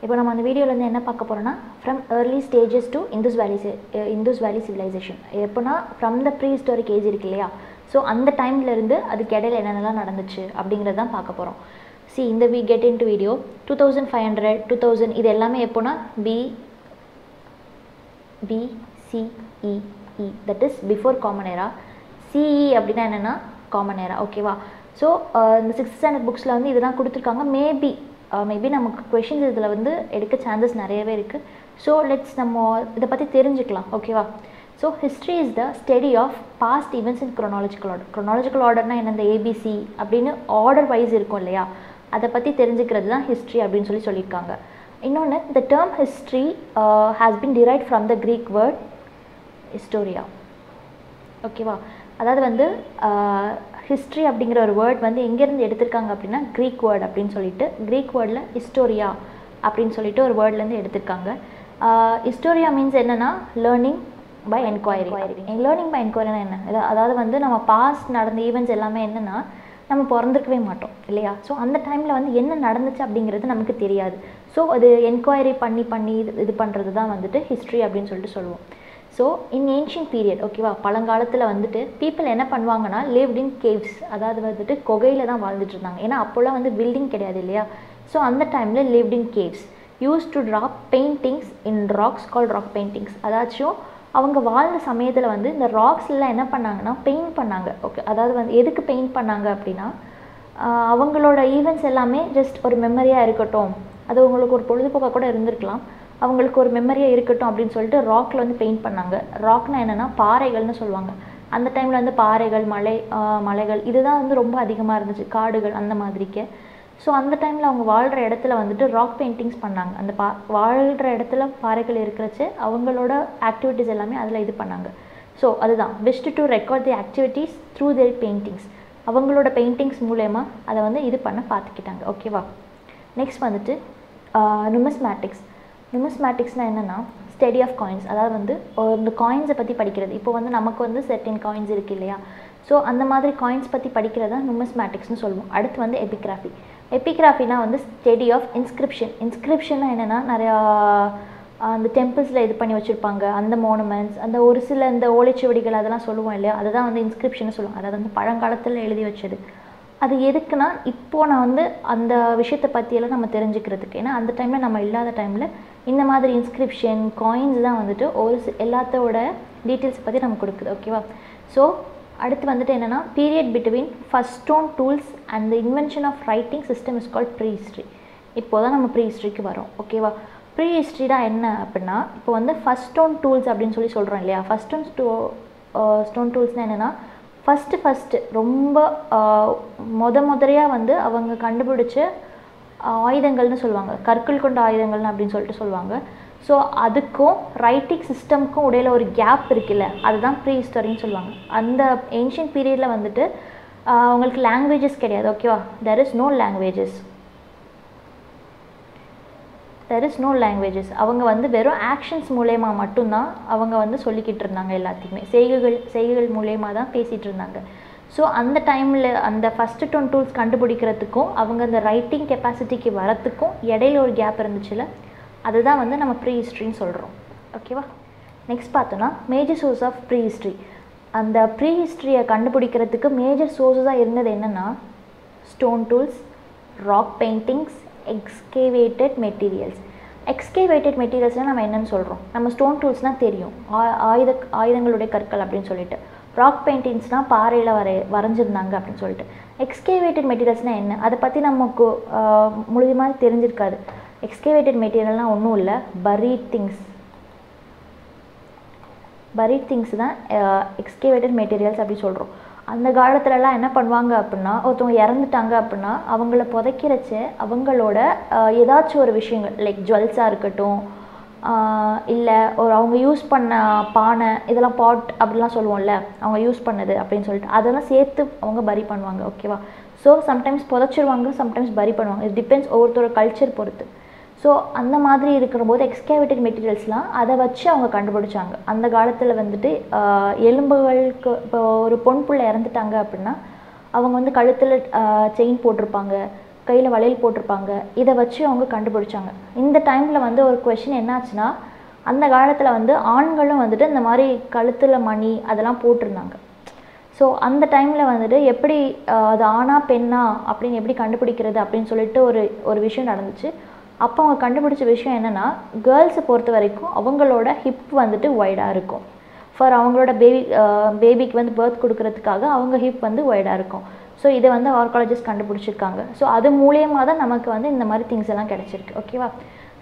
இப்போ நம்ம அந்த வீடியோவில் வந்து என்ன பார்க்க போகிறோம்னா from early stages to Indus valley civilisation. எப்போனா from the prehistoric age இருக்கு இல்லையா, ஸோ அந்த டைம்லேருந்து அதுக்கு இடையில என்னென்னலாம் நடந்துச்சு அப்படிங்கிறது தான் பார்க்க போகிறோம். சி இந்த கெட் இன் டு வீடியோ 2500 2000 இது எல்லாமே எப்போனா BCE that is before common era. CE அப்படின்னா என்னென்னா காமன் ஏரா. ஓகேவா? ஸோ இந்த 6th ஸ்டாண்டர்ட் புக்ஸில் வந்து இதெல்லாம் கொடுத்துருக்காங்க. மேபி நமக்கு கொஷின்ஸ் இதில் வந்து எடுக்க சான்சஸ் நிறையவே இருக்குது. ஸோ நம்ம இதை பற்றி தெரிஞ்சுக்கலாம். ஓகேவா? So history is the study of past events in chronological order. Chronological ஆர்டர்னால் என்ன, இந்த ABC அப்படின்னு ஆர்டர் வைஸ் இருக்கும் இல்லையா, அதை பற்றி தெரிஞ்சுக்கிறது தான் ஹிஸ்ட்ரி அப்படின்னு சொல்லியிருக்காங்க. இன்னொன்று, the term history has been derived from the Greek word historia. ஓகேவா? அதாவது வந்து ஹிஸ்ட்ரி அப்படிங்கிற ஒரு வேர்ட் வந்து எங்கேருந்து எடுத்திருக்காங்க அப்படின்னா க்ரீக் வேர்ட் அப்படின்னு சொல்லிட்டு, க்ரீக் வேர்டில் ஹிஸ்டோரியா அப்படின்னு சொல்லிட்டு ஒரு வேர்ட்லேருந்து எடுத்திருக்காங்க. ஹிஸ்டோரியா மீன்ஸ் என்னென்னா learning by enquiry. Learning by என்கொயரினா என்ன, அதாவது வந்து நம்ம பாஸ்ட் நடந்த ஈவெண்ட்ஸ் எல்லாமே என்னென்னா நம்ம பிறந்திருக்கவே மாட்டோம் இல்லையா. ஸோ அந்த டைமில் வந்து என்ன நடந்துச்சு அப்படிங்கிறது நமக்கு தெரியாது. ஸோ அது என்கொயரி பண்ணி இது பண்ணுறது தான் வந்துட்டு ஹிஸ்ட்ரி அப்படின்னு சொல்லிட்டு சொல்லுவோம். ஸோ இன் ஏன்ஷியன்ட் பீரியட், ஓகேவா, பழங்காலத்தில் வந்துட்டு பீப்புள் என்ன பண்ணுவாங்கன்னா லிவ்ட் இன் கேவ்ஸ், அதாவது வந்துட்டு குகையில் தான் வாழ்ந்துட்டு இருந்தாங்க. ஏன்னா அப்போல்லாம் வந்து பில்டிங் கிடையாது இல்லையா. ஸோ அந்த டைமில் lived in caves use to draw paintings in rocks called rock paintings. அதாச்சும் அவங்க வாழ்ந்த சமயத்தில் வந்து இந்த ராக்ஸ்லாம் என்ன பண்ணாங்கன்னா பெயிண்ட் பண்ணாங்க. ஓகே, அதாவது வந்து எதுக்கு பெயிண்ட் பண்ணாங்க அப்படின்னா அவங்களோட ஈவெண்ட்ஸ் எல்லாமே ஜஸ்ட் ஒரு மெமரியாக இருக்கட்டும், அது உங்களுக்கு ஒரு பொழுதுபோக்காக கூட இருந்திருக்கலாம், அவங்களுக்கு ஒரு மெமரியாக இருக்கட்டும் அப்படின்னு சொல்லிட்டு ராக்கில் வந்து பெயிண்ட் பண்ணாங்க. ராக்னா என்னென்னா பாறைகள்னு சொல்லுவாங்க. அந்த டைமில் வந்து பாறைகள், மலைகள் இதுதான் வந்து ரொம்ப அதிகமாக இருந்துச்சு, காடுகள் அந்த மாதிரிக்கு. ஸோ அந்த டைமில் அவங்க வாழ்கிற இடத்துல வந்துட்டு ராக் பெயிண்டிங்ஸ் பண்ணாங்க. அந்த வாழ்கிற இடத்துல பாறைகள் இருக்கிறச்சு அவங்களோட ஆக்டிவிட்டீஸ் எல்லாமே அதில் இது பண்ணாங்க. ஸோ அதுதான் wish to record the activities through there paintings. அவங்களோட பெயிண்டிங்ஸ் மூலயமா அதை வந்து இது பண்ண பார்த்துக்கிட்டாங்க. ஓகேவா? நெக்ஸ்ட் வந்துட்டு நியூமஸ்மேட்டிக்ஸ்னால் என்னென்னா ஸ்டடி ஆஃப் காயின்ஸ். அதாவது வந்து இந்த காயின்ஸை பற்றி படிக்கிறது. இப்போ வந்து நமக்கு வந்து செர்டன் காயின்ஸ் இருக்குது இல்லையா, ஸோ அந்த மாதிரி காயின்ஸ் பற்றி படிக்கிறது தான் நியூமஸ்மேட்டிக்ஸ்னு சொல்லுவோம். அடுத்து வந்து எபிகிராஃபினா வந்து ஸ்டடி ஆஃப் இன்ஸ்கிரிப்ஷன்னா என்னென்னா நிறையா அந்த டெம்பிள்ஸில் இது பண்ணி வச்சுருப்பாங்க, அந்த மோனுமெண்ட்ஸ், அந்த ஒரு சில இந்த ஓலைச்சுவடிகள் அதெல்லாம் சொல்லுவோம் இல்லையா, அதுதான் வந்து இன்ஸ்கிரிப்ஷன் சொல்லுவோம். அதாவது வந்து பழங்காலத்தில் எழுதி வச்சது. அது எதுக்குன்னா இப்போது நான் வந்து அந்த விஷயத்தை பற்றியெல்லாம் நம்ம தெரிஞ்சுக்கிறதுக்கு. ஏன்னா அந்த டைமில் நம்ம இல்லாத டைமில் இந்த மாதிரி இன்ஸ்கிரிப்ஷன் காயின்ஸ் தான் வந்துட்டு எல்லாத்தோட டீட்டெயில்ஸ் பற்றி நமக்கு கொடுக்குது. ஓகேவா? ஸோ அடுத்து வந்துட்டு என்னென்னா period between first stone tools and the invention of writing system is called prehistory. இப்போ தான் நம்ம ப்ரீ ஹிஸ்ட்ரிக்கு வரோம். ஓகேவா? ப்ரீ ஹிஸ்ட்ரி தான் என்ன அப்படின்னா, இப்போ வந்து ஃபர்ஸ்ட் ஸ்டோன் டூல்ஸ் அப்படின்னு சொல்கிறோம் இல்லையா. ஃபர்ஸ்ட் ஸ்டோன் டூல்ஸ்னால் என்னென்னா ஃபஸ்ட்டு ரொம்ப முதலையாக வந்து அவங்க கண்டுபிடிச்ச ஆயுதங்கள்னு சொல்லுவாங்க, கற்கள் கொண்ட ஆயுதங்கள்னு அப்படின்னு சொல்லிட்டு சொல்லுவாங்க. ஸோ அதுக்கும் ரைட்டிங் சிஸ்டம்க்கும் இடையில ஒரு கேப் இருக்குல்ல, அதுதான் ப்ரீ ஹிஸ்டரின்னு சொல்லுவாங்க. அந்த ஏன்ஷியன்ட் பீரியடில் வந்துட்டு அவங்களுக்கு லாங்குவேஜஸ் கிடையாது. ஓகேவா? There is no languages. அவங்க வந்து வெறும் ஆக்ஷன்ஸ் மூலயமா மட்டும்தான் அவங்க வந்து சொல்லிக்கிட்டு இருந்தாங்க. எல்லாத்தையுமே செய்கைகள் மூலயமா தான் பேசிகிட்டு இருந்தாங்க. ஸோ அந்த டைமில் அந்த ஃபஸ்ட்டு டோன் டூல்ஸ் கண்டுபிடிக்கிறதுக்கும் அவங்க அந்த ரைட்டிங் கெப்பாசிட்டிக்கு வரத்துக்கும் இடையில ஒரு கேப் இருந்துச்சுல, அதுதான் வந்து நம்ம ப்ரீ ஹிஸ்ட்ரின்னு சொல்கிறோம். ஓகேவா? நெக்ஸ்ட் பார்த்தோன்னா major source of prehistory. அந்த ப்ரீ ஹிஸ்ட்ரியை கண்டுபிடிக்கிறதுக்கு மேஜர் சோர்ஸஸாக இருந்தது என்னென்னா stone tools, rock paintings, excavated மெட்டீரியல்ஸ்னால் நம்ம என்னென்னு சொல்கிறோம், நம்ம ஸ்டோன் டூல்ஸ்னால் தெரியும், ஆயுதங்களுடைய கற்கள் அப்படின்னு சொல்லிட்டு. ராக் பெயிண்டிங்ஸ்னால் பாறையில் வரைஞ்சிருந்தாங்க அப்படின்னு சொல்லிட்டு. எக்ஸ்கேவேட்டட் மெட்டீரியல்ஸ்னால் என்ன, அதை பற்றி நமக்கு முழுமையாக தெரிஞ்சிருக்காது. எக்ஸ்கேவேட்டட் மெட்டீரியல்னால் ஒன்றும் இல்லை, பரீட் திங்ஸ் தான் எக்ஸ்கேவேட்டட் மெட்டீரியல்ஸ் அப்படி சொல்கிறோம். அந்த காலத்துலலாம் என்ன பண்ணுவாங்க அப்படின்னா, ஒருத்தவங்க இறந்துட்டாங்க அப்படின்னா அவங்கள புதைக்கிறச்ச அவங்களோட ஏதாச்சும் ஒரு விஷயங்கள் லைக் ஜுவல்ஸாக இருக்கட்டும், இல்லை அவங்க யூஸ் பண்ண பானை, இதெல்லாம் பாட் அப்படிலாம் சொல்லுவோம்ல, அவங்க யூஸ் பண்ணது அப்படின்னு சொல்லிட்டு அதெல்லாம் சேர்த்து அவங்க பரி பண்ணுவாங்க. ஓகேவா? ஸோ சம்டைம்ஸ் புதைச்சிருவாங்க, சம்டைம்ஸ் பரி பண்ணுவாங்க. இட் டிபெண்ட்ஸ் ஒவ்வொருத்தரோட கல்ச்சர் பொறுத்து. ஸோ அந்த மாதிரி இருக்கிற போது எக்ஸ்கேவேட்டட் மெட்டீரியல்ஸ்லாம் அதை வச்சு அவங்க கண்டுபிடிச்சாங்க. அந்த காலத்தில் வந்துட்டு எலும்புகளுக்கு இப்போ ஒரு பொன் புள்ள இறந்துட்டாங்க அப்படின்னா அவங்க வந்து கழுத்தில் செயின் போட்டிருப்பாங்க, கையில் வளையல் போட்டிருப்பாங்க. இதை வச்சு அவங்க கண்டுபிடிச்சாங்க. இந்த டைமில் வந்து ஒரு கொஷின் என்னாச்சுன்னா, அந்த காலத்தில் வந்து ஆண்களும் வந்துட்டு இந்த மாதிரி கழுத்தில் மணி அதெல்லாம் போட்டிருந்தாங்க. ஸோ அந்த டைமில் வந்துட்டு எப்படி அது ஆணா பெண்ணா அப்படின்னு எப்படி கண்டுபிடிக்கிறது அப்படின்னு சொல்லிட்டு ஒரு விஷயம் நடந்துச்சு. அப்போ அவங்க கண்டுபிடிச்ச விஷயம் என்னென்னா, கேர்ள்ஸை பொறுத்த வரைக்கும் அவங்களோட ஹிப் வந்துட்டு ஒய்டாக இருக்கும். ஃபார் அவங்களோட பேபிக்கு வந்து பர்த் கொடுக்கறதுக்காக அவங்க ஹிப் வந்து ஒய்டாக இருக்கும். ஸோ இதை வந்து ஆர்காலஜிஸ்ட் கண்டுபிடிச்சிருக்காங்க. ஸோ அது மூலியமாக தான் நமக்கு வந்து இந்த மாதிரி திங்ஸ் எல்லாம் கிடச்சிருக்கு. ஓகேவா?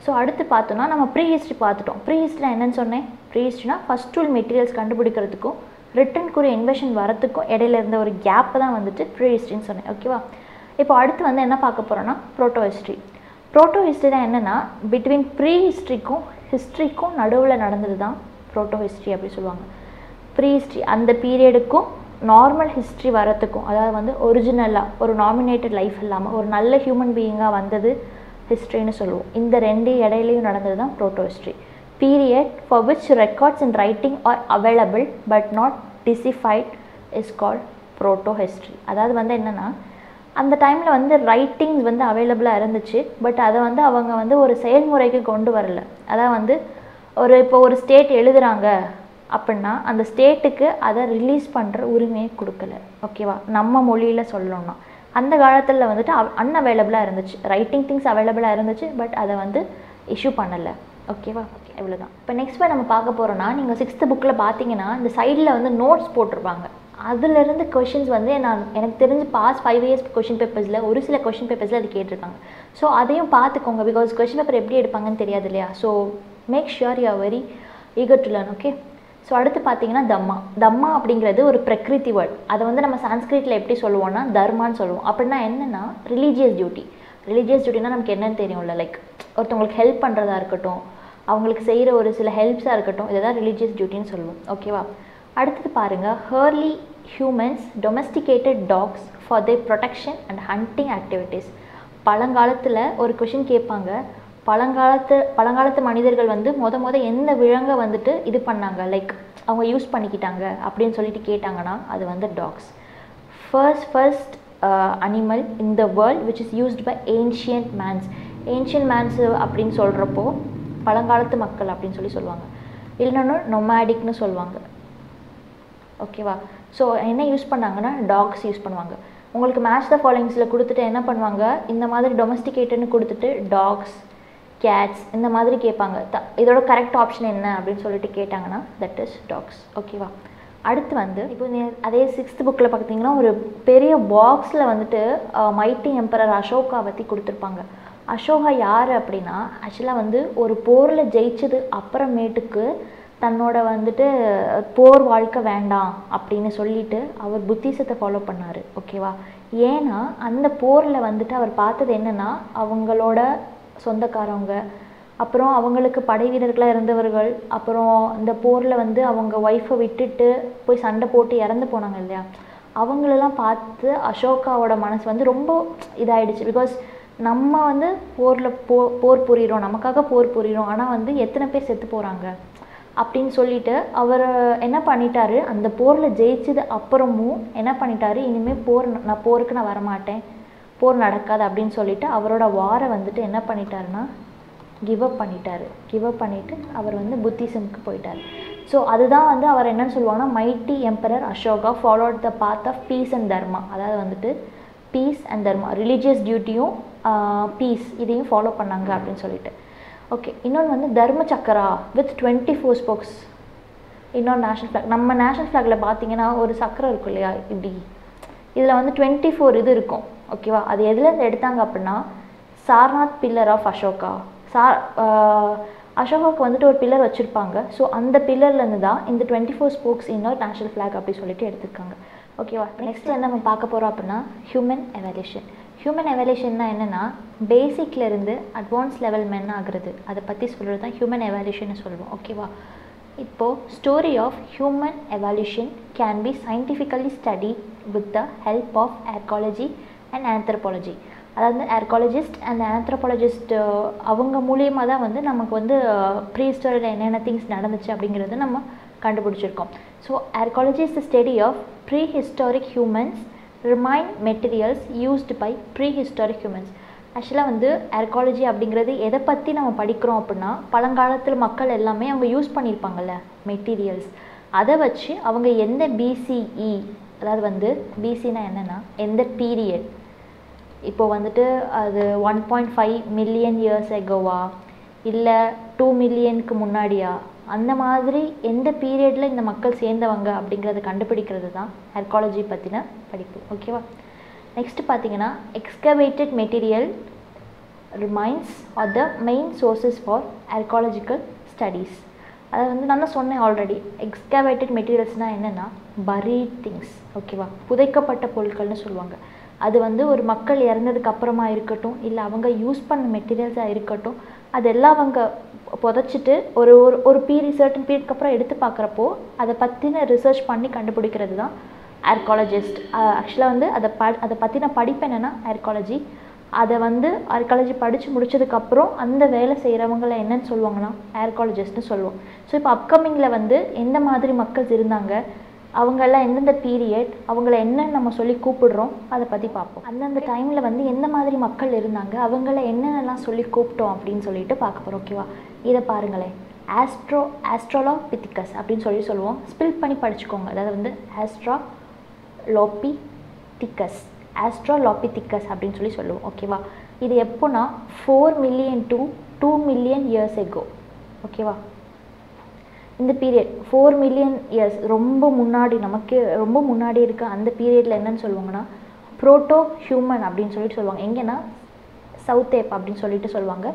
ஸோ அடுத்து பார்த்தோன்னா நம்ம ப்ரீ ஹிஸ்ட்ரி பார்த்துட்டோம். ப்ரீ ஹிஸ்ட்ரி என்னன்னு சொன்னேன்? ப்ரீ ஹிஸ்ட்ரினா ஃபஸ்ட் டூல் மெட்டீரியல்ஸ் கண்டுபிடிக்கிறதுக்கும் ரிட்டனுக்குரிய இன்வெஷன் வரத்துக்கும் இடையில இருந்த ஒரு கேப்பை தான் வந்துட்டு ப்ரீ ஹிஸ்ட்ரின்னு சொன்னேன். ஓகேவா? இப்போ அடுத்து வந்து என்ன பார்க்க போகிறோன்னா ப்ரோட்டோ ஹிஸ்ட்ரி. ப்ரோட்டோ ஹிஸ்ட்ரி தான் என்னென்னா, பிட்வீன் ப்ரீ ஹிஸ்ட்ரிக்கும் நடுவில் நடந்தது தான் ப்ரோட்டோ ஹிஸ்ட்ரி அப்படி சொல்லுவாங்க. ப்ரீ ஹிஸ்ட்ரி அந்த பீரியடுக்கும் நார்மல் ஹிஸ்ட்ரி வரத்துக்கும், அதாவது வந்து ஒரிஜினலாக ஒரு நாமினேட்டட் லைஃப் இல்லாமல் ஒரு நல்ல ஹியூமன் பீயிங்காக வந்தது ஹிஸ்ட்ரின்னு சொல்லுவோம். இந்த ரெண்டு இடையிலையும் நடந்தது தான் protohistory. Period for which records and writing are available but not deciphered is called proto history. அதாவது வந்து என்னென்னா, அந்த டைமில் வந்து ரைட்டிங்ஸ் வந்து அவைலபிளாக இருந்துச்சு. பட் அதை வந்து அவங்க வந்து ஒரு செயல்முறைக்கு கொண்டு வரல. அதாவது வந்து இப்போ ஒரு ஸ்டேட் எழுதுகிறாங்க அப்படின்னா அந்த ஸ்டேட்டுக்கு அதை ரிலீஸ் பண்ணுற உரிமையை கொடுக்கல. ஓகேவா? நம்ம மொழியில் சொல்லணும்னா அந்த காலத்தில் வந்துட்டு அன்அவைலபிளாக இருந்துச்சு. ரைட்டிங் திங்ஸ் அவைலபிளாக இருந்துச்சு, பட் அதை வந்து இஷ்யூ பண்ணலை. ஓகேவா? ஓகே, இவ்வளோதான். இப்போ நெக்ஸ்ட் நம்ம பார்க்க போகிறோன்னா, நீங்கள் 6th புக்கில் பார்த்தீங்கன்னா இந்த சைடில் வந்து நோட்ஸ் போட்டிருப்பாங்க. அதிலிருந்து கொஷின்ஸ் வந்து எனக்கு தெரிஞ்சு பாஸ் 5 years கொஷின் பேப்பர்ஸில் ஒரு சில கொஷின் பேப்பர்ஸில் அது கேட்டிருக்காங்க. ஸோ அதையும் பார்த்துக்கோங்க. பிகாஸ் கொஷின் பேப்பர் எப்படி எடுப்பாங்கன்னு தெரியாது இல்லையா? So make sure you are very eager to learn. Okay. So அடுத்து பார்த்தீங்கன்னா தம்மா அப்படிங்கிறது ஒரு பிரகிருதி வேர்ட். அதை வந்து நம்ம சான்ஸ்கிரிட்டில் எப்படி சொல்லுவோம்னா தர்மான்னு சொல்லுவோம். அப்படின்னா என்னென்னா ரிலீஜியஸ் டியூட்டினா நமக்கு என்னன்னு தெரியும்ல, லைக் ஒருத்தவங்களுக்கு ஹெல்ப் பண்ணுறதா இருக்கட்டும், அவங்களுக்கு செய்கிற ஒரு சில ஹெல்ப்ஸாக இருக்கட்டும், இதை தான் ரிலீஜியஸ் டியூட்டின்னு சொல்லுவோம். ஓகேவா? அடுத்தது பாருங்கள், early humans domesticated dogs for their protection and hunting activities. பழங்காலத்தில் ஒரு கொஷின் கேட்பாங்க, பழங்காலத்து மனிதர்கள் வந்து மொத எந்த விலங்கை வந்துட்டு இது பண்ணாங்க, லைக் அவங்க யூஸ் பண்ணிக்கிட்டாங்க அப்படின்னு சொல்லிட்டு கேட்டாங்கன்னா அது வந்து dogs. First animal in the world which is used by ancient mans அப்படின்னு சொல்கிறப்போ பழங்காலத்து மக்கள் அப்படின்னு சொல்லுவாங்க. இல்லைன்னா நொமேடிக்னு சொல்லுவாங்க. ஓகேவா? ஸோ என்ன யூஸ் பண்ணாங்கன்னா டாக்ஸ் யூஸ் பண்ணுவாங்க. உங்களுக்கு மேட்ச் த ஃபாலோயிங்ஸில் கொடுத்துட்டு என்ன பண்ணுவாங்க, இந்த மாதிரி டொமஸ்டிகேட்டட்னு கொடுத்துட்டு டாக்ஸ், கேட்ஸ் இந்த மாதிரி கேட்பாங்க. இதோட கரெக்ட் ஆப்ஷன் என்ன அப்படின்னு சொல்லிட்டு கேட்டாங்கன்னா தட் இஸ் டாக்ஸ். ஓகேவா? அடுத்து வந்து இப்போ அதே 6th புக்கில் பார்த்தீங்கன்னா ஒரு பெரிய பாக்ஸில் வந்துட்டு மைட்டி எம்பரர் அசோகா பற்றி கொடுத்துருப்பாங்க. அசோகா யார் அப்படின்னா, ஆக்சுவலாக வந்து ஒரு போரில் ஜெயிச்சது அப்புறமேட்டுக்கு தன்னோட வந்துட்டு போர் வாழ்க்கை வேண்டாம் அப்படின்னு சொல்லிட்டு அவர் புத்திசத்தை ஃபாலோ பண்ணார். ஓகேவா? ஏன்னா அந்த போரில் வந்துட்டு அவர் பார்த்தது என்னென்னா, அவங்களோட சொந்தக்காரவங்க, அப்புறம் அவங்களுக்கு படை வீரர்களாக இருந்தவர்கள், அப்புறம் இந்த போரில் வந்து அவங்க ஒய்ஃபை விட்டுட்டு போய் சண்டை போட்டு இறந்து போனாங்க இல்லையா, அவங்களெல்லாம் பார்த்து அசோகாவோட மனசு வந்து ரொம்ப இதாகிடுச்சு. பிகாஸ் நம்ம வந்து போர் புரிகிறோம், நமக்காக போர் புரிகிறோம், ஆனால் வந்து எத்தனை பேர் செத்து போகிறாங்க அப்படின்னு சொல்லிட்டு அவர் என்ன பண்ணிட்டாரு, அந்த போரில் ஜெயிச்சது அப்புறமும் என்ன பண்ணிட்டாரு, இனிமேல் போருக்கு நான் வரமாட்டேன், போர் நடக்காது அப்படின்னு சொல்லிட்டு அவரோட வாரை வந்துட்டு என்ன பண்ணிட்டாருன்னா கிவ் அப் பண்ணிவிட்டு அவர் வந்து புத்திசம்க்கு போயிட்டார். ஸோ அதுதான் வந்து அவர் என்னன்னு சொல்லுவாங்கன்னா, mighty emperor Ashoka followed the path of peace and dharma. அதாவது வந்துட்டு பீஸ் அண்ட் தர்மா, ரிலீஜியஸ் டியூட்டியும் பீஸ் இதையும் ஃபாலோ பண்ணாங்க அப்படின்னு சொல்லிட்டு. ஓகே. இன்னொன்று வந்து தர்ம சக்கரா வித் 24 spokes. இன்னொரு நேஷ்னல் ஃப்ளாக், நம்ம நேஷ்னல் ஃப்ளாகில் பார்த்தீங்கன்னா ஒரு சக்கரம் இருக்கும் இல்லையா, இப்படி இதில் வந்து 24 இது இருக்கும். ஓகேவா? அது எதுலேருந்து எடுத்தாங்க அப்படின்னா சார்நாத் பில்லர் ஆஃப் அசோகா. அசோகாவுக்கு வந்துட்டு ஒரு பில்லர் வச்சுருப்பாங்க. ஸோ அந்த பில்லர்லேருந்து தான் இந்த 24 spokes இன்னொரு நேஷ்னல் ஃப்ளாக் அப்படி சொல்லிட்டு எடுத்துருக்காங்க. ஓகேவா? நெக்ஸ்ட் என்ன நம்ம பார்க்க போகிறோம் அப்படின்னா ஹியூமன் எவல்யூஷன்னா என்னென்னா, பேசிக்லேருந்து அட்வான்ஸ் லெவல் மென் ஆகுறது, அதை பற்றி சொல்கிறது தான் ஹியூமன் எவல்யூஷன்னு சொல்லுவோம். ஓகேவா? இப்போது story of human evolution can be scientifically study with the help of archaeology and anthropology. அதாவது ஆர்காலஜிஸ்ட் அண்ட் ஆந்த்ரோபாலஜிஸ்ட் அவங்க மூலியமாக தான் வந்து நமக்கு வந்து ப்ரீ ஹிஸ்டாரியில் என்னென்ன திங்ஸ் நடந்துச்சு அப்படிங்கிறது நம்ம கண்டுபிடிச்சிருக்கோம். So archaeology is the study of prehistoric humans remain materials used by prehistoric humans. ஆக்சுவலாக வந்து ஆர்காலஜி அப்படிங்கிறது எதை பற்றி நம்ம படிக்கிறோம் அப்படின்னா, பழங்காலத்தில் மக்கள் எல்லாமே அவங்க யூஸ் பண்ணியிருப்பாங்கள்ல மெட்டீரியல்ஸ், அதை வச்சு அவங்க எந்த பிசிஇ, அதாவது வந்து பிசினா என்னென்னா எந்த பீரியட், இப்போ வந்துட்டு அது 1.5 மில்லியன் இயர்ஸ் எகோவா இல்லை 2 மில்லியனுக்கு முன்னாடியா, அந்த மாதிரி எந்த பீரியடில் இந்த மக்கள் சேர்ந்தவங்க அப்படிங்கிறத கண்டுபிடிக்கிறது தான் ஆர்காலஜி பற்றின படிப்பு. ஓகேவா? நெக்ஸ்ட் பார்த்தீங்கன்னா excavated material remains R the main sources for archaeological studies. அதை வந்து நான் தான் சொன்னேன் ஆல்ரெடி. எக்ஸ்கவேட்டட் மெட்டீரியல்ஸ்னால் என்னென்னா பரீட் திங்ஸ். ஓகேவா? புதைக்கப்பட்ட பொருட்கள்னு சொல்லுவாங்க. அது வந்து ஒரு மக்கள் இறந்ததுக்கு அப்புறமா இருக்கட்டும், இல்லை அவங்க யூஸ் பண்ண மெட்டீரியல்ஸாக இருக்கட்டும், அதெல்லாம் அவங்க புதைச்சிட்டு ஒரு ஒரு சர்டன் பீரியட்க்கு அப்புறம் எடுத்து பார்க்குறப்போ அதை பற்றின ரிசர்ச் பண்ணி கண்டுபிடிக்கிறது தான் ஆர்காலஜிஸ்ட். ஆக்சுவலாக வந்து அதை பற்றின படிப்பு என்னென்னா ஆர்காலஜி. அதை வந்து ஆர்காலஜி படித்து முடிச்சதுக்கப்புறம் அந்த வேலை செய்கிறவங்களை என்னன்னு சொல்லுவாங்கன்னா ஆர்காலஜிஸ்ட்னு சொல்லுவோம். ஸோ இப்போ அப்கமிங்கில் வந்து எந்த மாதிரி மக்கள் இருந்தாங்க, அவங்கெல்லாம் எந்தெந்த பீரியட், அவங்கள என்ன நம்ம சொல்லி கூப்பிடுறோம், அதை பற்றி பார்ப்போம். அந்தந்த டைமில் வந்து எந்த மாதிரி மக்கள் இருந்தாங்க, அவங்கள என்னென்னலாம் சொல்லி கூப்பிட்டோம் அப்படின்னு சொல்லிட்டு பார்க்க போகிறோம். ஓகேவா? இதை பாருங்களேன். ஆஸ்ட்ரோலோபிதிகஸ் அப்படின்னு சொல்லுவோம். ஸ்பில் பண்ணி படிச்சுக்கோங்க. அதாவது வந்து ஆஸ்ட்ரோலோபிதிகஸ் அப்படின்னு சொல்லுவோம். ஓகேவா? இது எப்போனா 4 million to 2 million years ago. ஓகேவா? இந்த பீரியட் 4 மில்லியன் இயர்ஸ் ரொம்ப முன்னாடி, நமக்கு ரொம்ப முன்னாடி இருக்க அந்த பீரியடில் என்னன்னு சொல்லுவாங்கன்னா ப்ரோட்டோ ஹியூமன் அப்படின்னு சொல்லுவாங்க. எங்கன்னா சவுத் ஏப் அப்படின்னு சொல்லுவாங்க.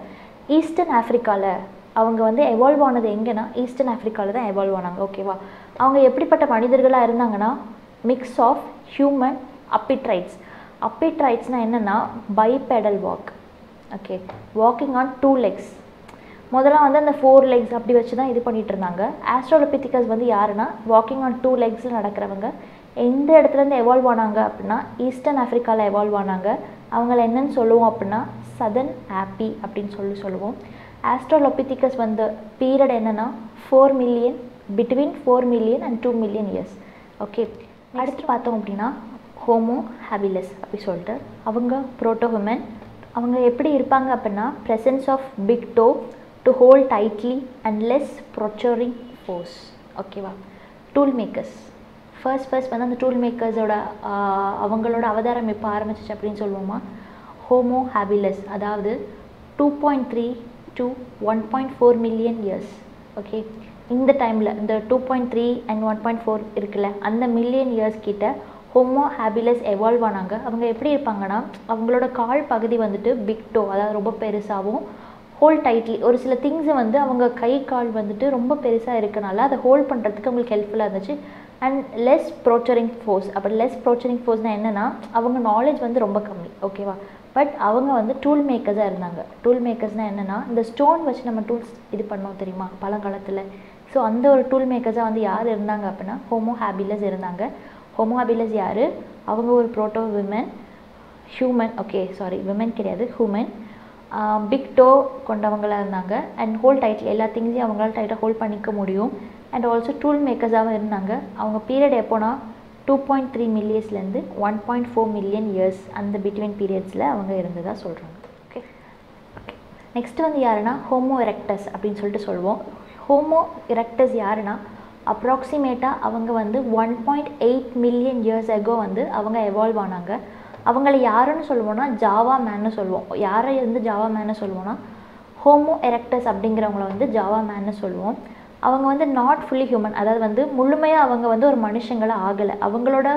ஈஸ்டர்ன் ஆஃப்ரிக்காவில் அவங்க வந்து எவால்வ் ஆனது எங்கன்னா ஈஸ்டர்ன் ஆஃப்ரிக்காவில் தான் எவால்வ் ஆனாங்க. ஓகேவா? அவங்க எப்படிப்பட்ட மனிதர்களாக இருந்தாங்கன்னா மிக்ஸ் ஆஃப் ஹியூமன் அப்பிட்ரைட்ஸ்னால் என்னென்னா bipedal walk. Okay, walking on 2 legs. முதல்ல வந்து அந்த 4 legs அப்படி வச்சு தான் இது பண்ணிகிட்டு இருந்தாங்க. ஆஸ்ட்ரோலோபிதிகஸ் வந்து யாருன்னா வாக்கிங் ஆன் 2 legs நடக்கிறவங்க. எந்த இடத்துலேருந்து எவால்வ் ஆனாங்க அப்படின்னா ஈஸ்டர்ன் ஆஃப்ரிக்காவில் எவால்வ் ஆனாங்க. அவங்கள என்னென்னு சொல்லுவோம் அப்படின்னா சதர்ன் ஆப்பி அப்படின்னு சொல்லுவோம். ஆஸ்ட்ரோலோபிதிகஸ் வந்து பீரியட் என்னென்னா 4 million, between 4 million and 2 million years. Okay, அடுத்து பார்த்தோம் அப்படின்னா ஹோமோ ஹாபிலஸ் அப்படி சொல்லிட்டு அவங்க ப்ரோட்டோ ஹியூமன். அவங்க எப்படி இருப்பாங்க அப்படின்னா presence of big toe to hold tightly and less protruding force. ஓகேவா? டூல் மேக்கர்ஸ் ஃபர்ஸ்ட் வந்து அந்த டூல் மேக்கர்ஸோட அவங்களோட அவதாரம் எப்போ ஆரம்பிச்சிச்சு அப்படின்னு சொல்லுவோமா ஹோமோ ஹாபிலஸ், அதாவது 2.3 to 1.4 மில்லியன் இயர்ஸ். ஓகே, இந்த டைமில் இந்த 2.3 and 1.4 இருக்குல்ல, அந்த மில்லியன் இயர்ஸ் கிட்ட ஹோமோ ஹாபிலஸ் எவால்வ் ஆனாங்க. அவங்க எப்படி இருப்பாங்கன்னா அவங்களோட கால் பகுதி வந்துட்டு பிக் டோ, அதாவது ரொம்ப பெருசாகவும், ஹோல்ட் டைட்லி, ஒரு சில திங்ஸை வந்து அவங்க கை கால் வந்துட்டு ரொம்ப பெருசாக இருக்கனால அதை ஹோல்ட் பண்ணுறதுக்கு அவங்களுக்கு ஹெல்ப்ஃபுல்லாக இருந்துச்சு. And less protruding force. அப்போ லெஸ் ப்ரோச்சரிங் ஃபோர்ஸ்னால் என்னென்னா அவங்க நாலேஜ் வந்து ரொம்ப கம்மி. ஓகேவா? பட் அவங்க வந்து டூல் மேக்கர்ஸாக இருந்தாங்க. டூல் மேக்கர்ஸ்னால் என்னென்னா இந்த ஸ்டோன் வச்சு நம்ம டூல்ஸ் இது பண்ணோம் தெரியுமா பழங்காலத்தில். ஸோ அந்த ஒரு டூல் மேக்கர்ஸாக வந்து யார் இருந்தாங்க அப்படின்னா ஹோமோ ஹாபிலஸ் இருந்தாங்க. ஹோமோ ஹாபிலஸ் யார்? அவங்க ஒரு ப்ரோட்டோ ஹியூமன். ஓகே, சாரி, விமன் கிடையாது, ஹியூமன். பிக் டோ கொண்டவங்களாக இருந்தாங்க. அண்ட் ஹோல் டைட்டில் எல்லா திங்ஸையும் அவங்களால டைட்டாக ஹோல்ட் பண்ணிக்க முடியும். அண்ட் ஆல்சோ டூல் மேக்கர்ஸாகவும் இருந்தாங்க. அவங்க பீரியட் எப்போனா 2.3 மில்லியன்ஸ்லேருந்து 1.4 மில்லியன் இயர்ஸ் அந்த பிட்வீன் பீரியட்ஸில் அவங்க இருந்ததாக சொல்கிறாங்க. ஓகே, நெக்ஸ்ட்டு வந்து யாருன்னா ஹோமோ எரெக்டஸ் அப்படின்னு சொல்லிட்டு சொல்லுவோம். ஹோமோ எரெக்டஸ் யாருன்னா அப்ராக்சிமேட்டாக அவங்க வந்து 1.8 மில்லியன் இயர்ஸ் எகோ வந்து அவங்க எவால்வ் ஆனாங்க. அவங்கள யாருன்னு சொல்லுவோம்னா ஜாவா மேன்னு சொல்லுவோம். யாரை வந்து ஜாவா மேன்னு சொல்லுவோம்னா ஹோமோ எரெக்டஸ் அப்படிங்கிறவங்கள வந்து ஜாவா மேன்னு சொல்லுவோம். அவங்க வந்து நாட் ஃபுல்லி ஹியூமன், அதாவது வந்து முழுமையாக அவங்க வந்து ஒரு மனுஷங்களாக ஆகலை. அவங்களோட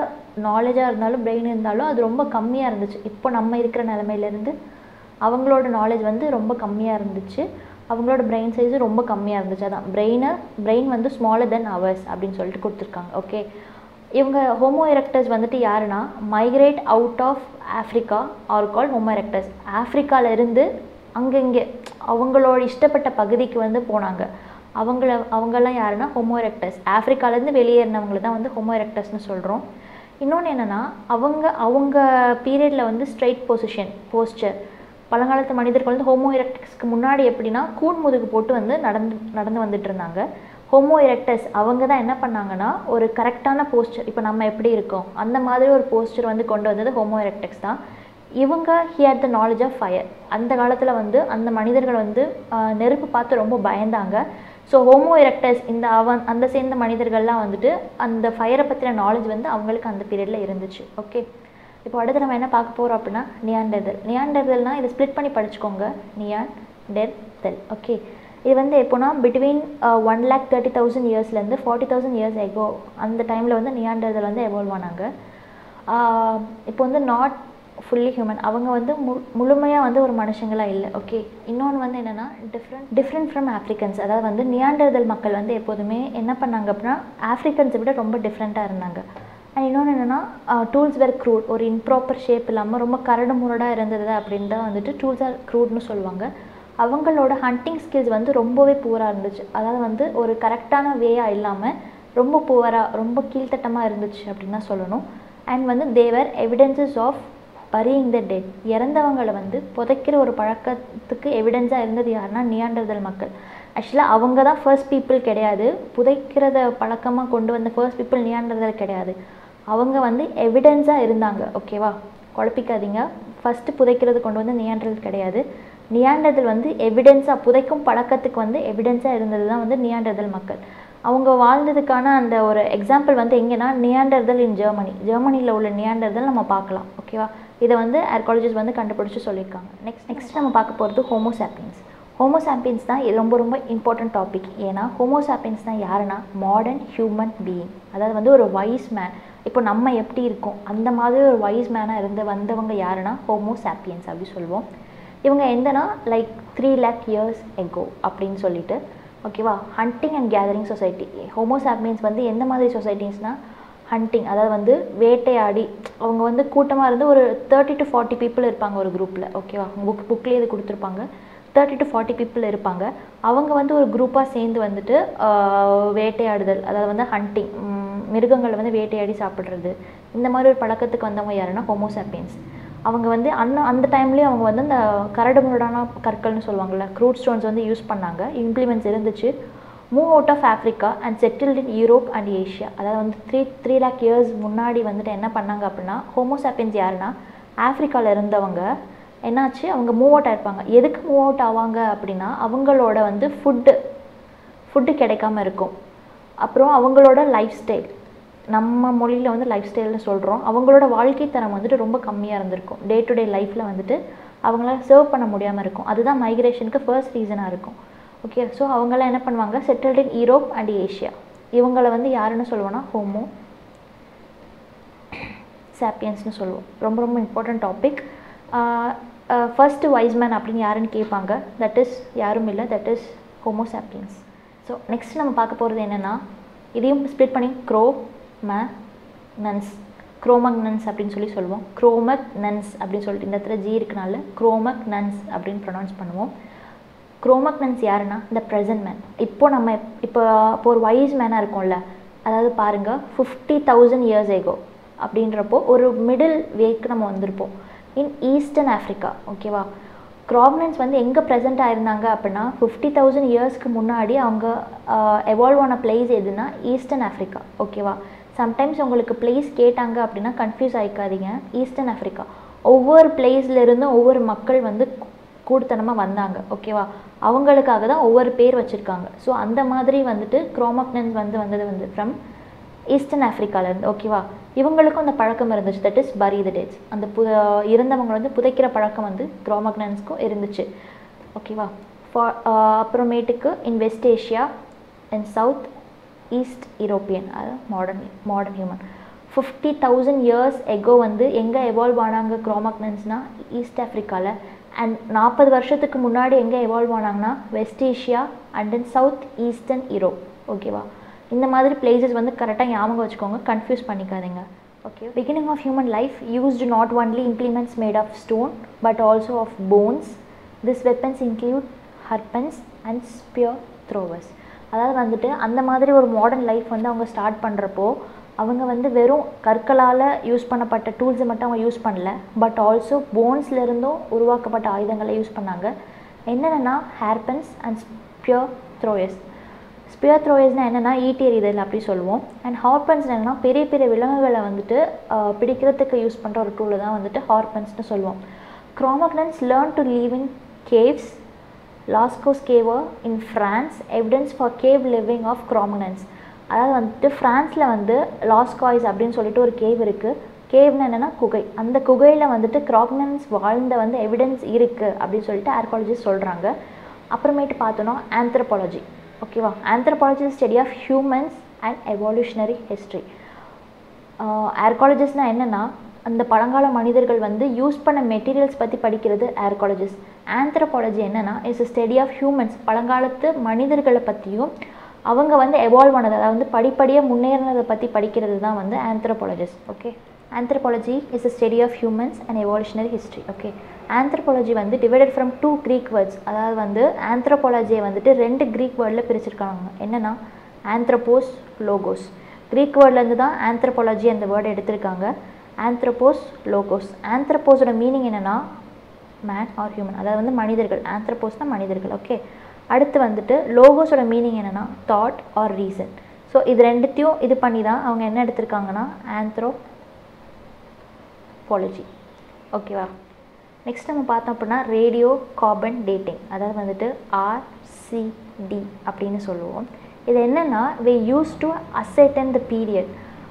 நாலேஜாக இருந்தாலும் பிரெயின் இருந்தாலும் அது ரொம்ப கம்மியாக இருந்துச்சு. இப்போ நம்ம இருக்கிற நிலமையிலேருந்து அவங்களோட நாலேஜ் வந்து ரொம்ப கம்மியாக இருந்துச்சு. அவங்களோட பிரெயின் சைஸு ரொம்ப கம்மியாக இருந்துச்சு. அதான் பிரெயின் வந்து ஸ்மாலர் தென் அவர்ஸ் அப்படின்னு சொல்லிட்டு கொடுத்துருக்காங்க. ஓகே, இவங்க ஹோமோ எரெக்டஸ் வந்துட்டு யாருன்னா migrate out of Africa or call Homo erectus. ஆஃப்ரிக்காவிலேருந்து அங்கங்கே அவங்களோட இஷ்டப்பட்ட பகுதிக்கு வந்து போனாங்க. அவங்கெல்லாம் யாருன்னா ஹோமோ எரெக்டஸ். ஆஃப்ரிக்காலேருந்து வெளியேறினவங்களை தான் வந்து ஹோமோ எரெக்டஸ்னு சொல்கிறோம். இன்னொன்று என்னென்னா அவங்க பீரியடில் வந்து ஸ்ட்ரைட் போஸ்டர். பழங்காலத்து மனிதர்கள் வந்து ஹோமோ எரெக்டஸ்க்கு முன்னாடி எப்படின்னா கூன் முதுகு போட்டு வந்து நடந்து வந்துட்டு இருந்தாங்க. ஹோமோ எரெக்டஸ் அவங்க தான் என்ன பண்ணாங்கன்னா ஒரு கரெக்டான போஸ்டர், இப்போ நம்ம எப்படி இருக்கோம் அந்த மாதிரி ஒரு போஸ்டர் வந்து கொண்டு வந்தது ஹோமோ எரெக்டஸ் தான். இவங்க he had the knowledge of fire. அந்த காலத்தில் வந்து அந்த மனிதர்கள் வந்து நெருப்பு பார்த்து ரொம்ப பயந்தாங்க. ஸோ ஹோமோ எரெக்டஸ் அந்த சேர்ந்த மனிதர்கள்லாம் வந்துட்டு அந்த ஃபயரை பற்றின நாலேஜ் வந்து அவங்களுக்கு அந்த பீரியடில் இருந்துச்சு. ஓகே, இப்போ அடுத்து நம்ம என்ன பார்க்க போகிறோம் அப்படின்னா நியாண்டர்தல். நியாண்டர்தல்னால் இதை ஸ்ப்ளிட் பண்ணி படிச்சுக்கோங்க, நியாண்டர்தல். ஓகே, இது வந்து எப்போனா பிட்வீன் 1,30,000 இயர்ஸ்லேருந்து 40,000 இயர்ஸ் எகோ அந்த டைமில் வந்து நியாண்டர்தல் வந்து எவால்வ் ஆனாங்க. இப்போ வந்து நாட் ஃபுல்லி ஹியூமன், அவங்க வந்து முழுமையாக வந்து ஒரு மனுஷங்களாக இல்லை. ஓகே, இன்னொன்று வந்து என்னென்னா டிஃப்ரெண்ட் ஃப்ரம் ஆஃப்ரிக்கன்ஸ். அதாவது வந்து நியாண்டர்தல் மக்கள் வந்து எப்போதுமே என்ன பண்ணாங்க அப்படின்னா ஆஃப்ரிக்கன்ஸை விட ரொம்ப டிஃப்ரெண்ட்டாக இருந்தாங்க. அண்ட் இன்னொன்று என்னென்னா டூல்ஸ் வேர் க்ரூட், ஒரு இம்ப்ராப்பர் ஷேப் இல்லாமல் ரொம்ப கரடு முரடாக இருந்தது அப்படின்னு தான் வந்துட்டு டூல்ஸ் ஆர் க்ரூட்னு சொல்லுவாங்க. அவங்களோட ஹண்டிங் ஸ்கில்ஸ் வந்து ரொம்பவே புவராக இருந்துச்சு. அதாவது வந்து ஒரு கரெக்டான வேயாக இல்லாமல் ரொம்ப புவராக ரொம்ப கீழ்த்தட்டமாக இருந்துச்சு அப்படின்னு தான் சொல்லணும். அண்ட் வந்து தேவர் எவிடன்சஸ் ஆஃப் பரியிங் த டெட், இறந்தவங்களை வந்து புதைக்கிற ஒரு பழக்கத்துக்கு எவிடன்ஸாக இருந்தது யாருன்னா நியாண்டர்தல் மக்கள். ஆக்சுவலாக அவங்க தான் ஃபர்ஸ்ட் பீப்புள் கிடையாது, புதைக்கிறத பழக்கமாக கொண்டு வந்த ஃபர்ஸ்ட் பீப்புள் நியாண்டர்தல் கிடையாது. அவங்க வந்து எவிடன்ஸாக இருந்தாங்க. ஓகேவா, குழப்பிக்காதீங்க. ஃபஸ்ட்டு புதைக்கிறது கொண்டு வந்து நியாண்டர்தல் கிடையாது. நியாண்டர்தல் வந்து எவிடன்ஸாக புதைக்கும் பழக்கத்துக்கு வந்து எவிடன்ஸாக இருந்தது தான் வந்து நியாண்டர்தல் மக்கள். அவங்க வாழ்ந்ததுக்கான அந்த ஒரு எக்ஸாம்பிள் வந்து எங்கன்னா நியாண்டர்தல் இன் ஜெர்மனியில் உள்ள நியாண்டர்தல் நம்ம பார்க்கலாம். ஓகேவா, இதை வந்து ஆர்காலஜிஸ்ட் வந்து கண்டுபிடிச்சி சொல்லியிருக்காங்க. நெக்ஸ்ட் நம்ம பார்க்க போகிறது ஹோமோசாப்பியன்ஸ். ஹோமோசாப்பியன்ஸ் தான் இது ரொம்ப ரொம்ப இம்பார்ட்டன்ட் டாபிக். ஏன்னா ஹோமோசாப்பியன்ஸ் தான் யாருன்னா மாடர்ன் ஹியூமன் பீயிங். அதாவது வந்து ஒரு வைஸ் மேன், இப்போ நம்ம எப்படி இருக்கோம் அந்த மாதிரி ஒரு வைஸ் மேனாக வந்தவங்க யாருன்னா ஹோமோசாப்பியன்ஸ் அப்படி சொல்லுவோம். இவங்க எந்தனா லைக் 3 lakh years ago அப்படின்னு சொல்லிட்டு. ஓகேவா, hunting and gathering society. Homo sapiens வந்து எந்த மாதிரி சொசைட்டிஸ்னால் ஹண்டிங், அதாவது வந்து வேட்டையாடி அவங்க வந்து கூட்டமாக இருந்து ஒரு 30 to 40 people இருப்பாங்க ஒரு குரூப்பில். ஓகேவா, புக்லேயே இது கொடுத்துருப்பாங்க. 30 to 40 people இருப்பாங்க. அவங்க வந்து ஒரு குரூப்பாக சேர்ந்து வந்துட்டு வேட்டையாடுதல், அதாவது வந்து ஹண்டிங், மிருகங்களை வந்து வேட்டையாடி சாப்பிட்றது, இந்த மாதிரி ஒரு பழக்கத்துக்கு வந்தவங்க யாருன்னா ஹோமோசாப்பியன்ஸ். அவங்க வந்து அந்த டைம்லேயும் அவங்க வந்து அந்த கரடு முரடான கற்கள்னு சொல்லுவாங்கள்ல, க்ரூட் ஸ்டோன்ஸ் வந்து யூஸ் பண்ணாங்க. இம்ப்ளிமெண்ட்ஸ் இருந்துச்சு. Move out of Africa and settled in Europe and Asia. அதாவது வந்து 3 lakh years முன்னாடி வந்துட்டு என்ன பண்ணாங்க அப்படின்னா ஹோமோசாப்பியன்ஸ் யாருன்னா ஆஃப்ரிக்காவில் இருந்தவங்க என்னாச்சு, அவங்க மூவ் அவுட் ஆகிருப்பாங்க. எதுக்கு மூவ் அவுட் ஆவாங்க அப்படின்னா அவங்களோட வந்து ஃபுட்டு கிடைக்காம இருக்கும். அப்புறம் அவங்களோட லைஃப் ஸ்டைல், நம்ம மொழியில் வந்து லைஃப் ஸ்டைல்னு சொல்கிறோம், அவங்களோட வாழ்க்கை தரம் வந்துட்டு ரொம்ப கம்மியாக இருந்திருக்கும். டே டு டே லைஃப்பில் வந்துட்டு அவங்களால சர்வ் பண்ண முடியாமல் இருக்கும். அதுதான் மைக்ரேஷனுக்கு ஃபர்ஸ்ட் ரீசனாக இருக்கும். ஓகே, ஸோ அவங்களாம் என்ன பண்ணுவாங்க, settled in Europe and Asia. இவங்களை வந்து யாருன்னு சொல்லுவோன்னா ஹோமோ சாப்பியன்ஸ்னு சொல்லுவோம். ரொம்ப ரொம்ப இம்பார்ட்டன்ட் டாபிக். ஃபர்ஸ்ட் வைஸ்மேன் அப்படின்னு யாருன்னு கேட்பாங்க. தட் இஸ் யாரும் இல்லை, that is homo sapiens. So next நம்ம பார்க்க போகிறது என்னென்னா, இதையும் ஸ்ப்ளிட் பண்ணி குரோமக்னன்ஸ் அப்படின்னு சொல்லுவோம். குரோமக்னன்ஸ் அப்படின்னு சொல்லிட்டு இந்த இடத்துல ஜி இருக்கனால குரோமக்னன்ஸ் அப்படின்னு ப்ரொனவுன்ஸ் பண்ணுவோம். குரோமக்னன்ஸ் யாருன்னா இந்த ப்ரெசன்ட் மேன். இப்போ ஒரு வைஸ் மேனாக இருக்கும்ல, அதாவது பாருங்கள் 50,000 years ago அப்படின்றப்போ ஒரு மிடில் வேக்கு நம்ம வந்திருப்போம் இன் ஈஸ்டர்ன் ஆஃப்ரிக்கா. ஓகேவா, குரோமக்னன்ஸ் வந்து எங்கே ப்ரெசென்ட் ஆயிருந்தாங்க அப்படின்னா 50,000 yearsக்கு முன்னாடி அவங்க எவால்வ் ஆன பிளேஸ் எதுனா ஈஸ்டர்ன் ஆஃப்ரிக்கா. ஓகேவா, சம்டைம்ஸ் உங்களுக்கு பிளேஸ் கேட்டாங்க அப்படின்னா கன்ஃபியூஸ் ஆகிக்காதீங்க. ஈஸ்டர்ன் ஆஃப்ரிக்கா ஒவ்வொரு பிளேஸ்லேருந்தும் ஒவ்வொரு மக்கள் வந்து கூடுத்தனமாக வந்தாங்க. ஓகேவா, அவங்களுக்காக தான் ஒவ்வொரு பேர் வச்சுருக்காங்க. ஸோ அந்த மாதிரி வந்துட்டு குரோமக்னன்ஸ் வந்தது வந்து ஃப்ரம் ஈஸ்டர்ன் ஆஃப்ரிக்காலேருந்து. ஓகேவா, இவங்களுக்கும் அந்த பழக்கம் இருந்துச்சு. தட் இஸ் பரி த டெட்ஸ், அந்த இறந்தவங்க வந்து புதைக்கிற பழக்கம் வந்து குரோமக்னன்ஸ்க்கும் இருந்துச்சு. ஓகேவா, அப்புறமேட்டுக்கு in west Asia and south east European, அதாவது மாடர்ன் ஹியூமன். 50,000 years ago வந்து எங்கே எவால்வ் ஆனாங்க குரோமக்னன்ஸ்னால் ஈஸ்ட் ஆஃப்ரிக்காவில். அண்ட் 40 வருஷத்துக்கு முன்னாடி எங்கே எவால்வ் ஆனாங்கன்னா west Asia and then south eastern Europe. ஓகேவா, இந்த மாதிரி பிளேசஸ் வந்து கரெக்டாக ஞாபகம் வச்சுக்கோங்க, கன்ஃபியூஸ் பண்ணிக்காதீங்க. Okay, beginning of human life used not only implements made of stone but also of bones. This weapons include harpoons and spear throwers. அதாவது வந்துட்டு அந்த மாதிரி ஒரு மாடர்ன் லைஃப் வந்து அவங்க ஸ்டார்ட் பண்ணுறப்போ அவங்க வந்து வெறும் கற்களால் யூஸ் பண்ணப்பட்ட டூல்ஸை மட்டும் அவங்க யூஸ் பண்ணல, பட் ஆல்சோ போன்ஸ்லேருந்தும் உருவாக்கப்பட்ட ஆயுதங்களை யூஸ் பண்ணாங்க. என்னென்னா ஹேர்பன்ஸ் அண்ட் ஸ்பியர் த்ரோயர்ஸ். ஸ்பியர் த்ரோயர்ஸ்னால் என்னென்னா ஈட்டி எறிதல் அப்படி சொல்லுவோம். அண்ட் ஹார்பன்ஸ் என்னென்னா பெரிய பெரிய விலங்குகளை வந்துட்டு பிடிக்கிறதுக்கு யூஸ் பண்ணுற ஒரு டூலை தான் வந்துட்டு ஹார்பன்ஸ்னு சொல்லுவோம். Cro-Magnons learned to live in caves. Lascaux cave in France, evidence for cave living of Cro-Magnons. அதாவது வந்துட்டு ஃப்ரான்ஸில் வந்து லாஸ்காய்ஸ் அப்படின்னு சொல்லிட்டு ஒரு கேவ் இருக்குது. கேவ்னா என்னென்னா குகை. அந்த குகையில் வந்துட்டு Cro-Magnons வாழ்ந்த வந்து எவிடன்ஸ் இருக்குது அப்படின்னு சொல்லிட்டு ஆர்காலஜிஸ்ட் சொல்கிறாங்க. அப்புறமேட்டு பார்த்தோன்னா ஆந்த்ரோபாலஜி. ஓகேவா, anthropology study of humans and evolutionary history. ஆர்காலஜிஸ்ட்னால் என்னென்னா அந்த பழங்கால மனிதர்கள் வந்து யூஸ் பண்ண மெட்டீரியல்ஸ் பற்றி படிக்கிறது ஆர்காலஜிஸ்ட். ஆந்த்ரோபாலஜி என்னென்னா is a study of humans, பழங்காலத்து மனிதர்களை பற்றியும் அவங்க வந்து எவால்வ் ஆனது, அதாவது படிப்படியாக முன்னேறினதை பற்றி படிக்கிறது தான் வந்து anthropologist. Okay, anthropology is a study of humans and evolutionary history. Okay, anthropology வந்து டிவைடட் ஃப்ரம் 2 Greek வேர்ட்ஸ். அதாவது வந்து ஆந்த்ரோபாலஜியை வந்துட்டு 2 Greek வேர்டில் பிரிச்சிருக்காங்க. என்னென்னா ஆந்த்ரோபோஸ், லோகோஸ். க்ரீக் வேர்ட்லேருந்து தான் ஆந்த்ரோபாலஜி அந்த வேர்டை எடுத்திருக்காங்க. Anthropos, logos. ஆந்த்ரோபோஸோட மீனிங் என்னென்னா மேன் ஆர் ஹியூமன், அதாவது வந்து மனிதர்கள். ஆந்த்ரோபோஸ் தான் மனிதர்கள். ஓகே, அடுத்து வந்துட்டு லோகோஸோட மீனிங் என்னென்னா தாட் ஆர் ரீசன். ஸோ இது ரெண்டுத்தையும் இது பண்ணி தான் அவங்க என்ன எடுத்திருக்காங்கன்னா ஆந்த்ரோபாலஜி. ஓகேவா, நெக்ஸ்ட் நம்ம பார்த்தோம் அப்படின்னா ரேடியோ கார்பன் டேட்டிங், அதாவது வந்துட்டு RCD அப்படின்னு சொல்லுவோம். இது என்னென்னா we used to ascertain the period.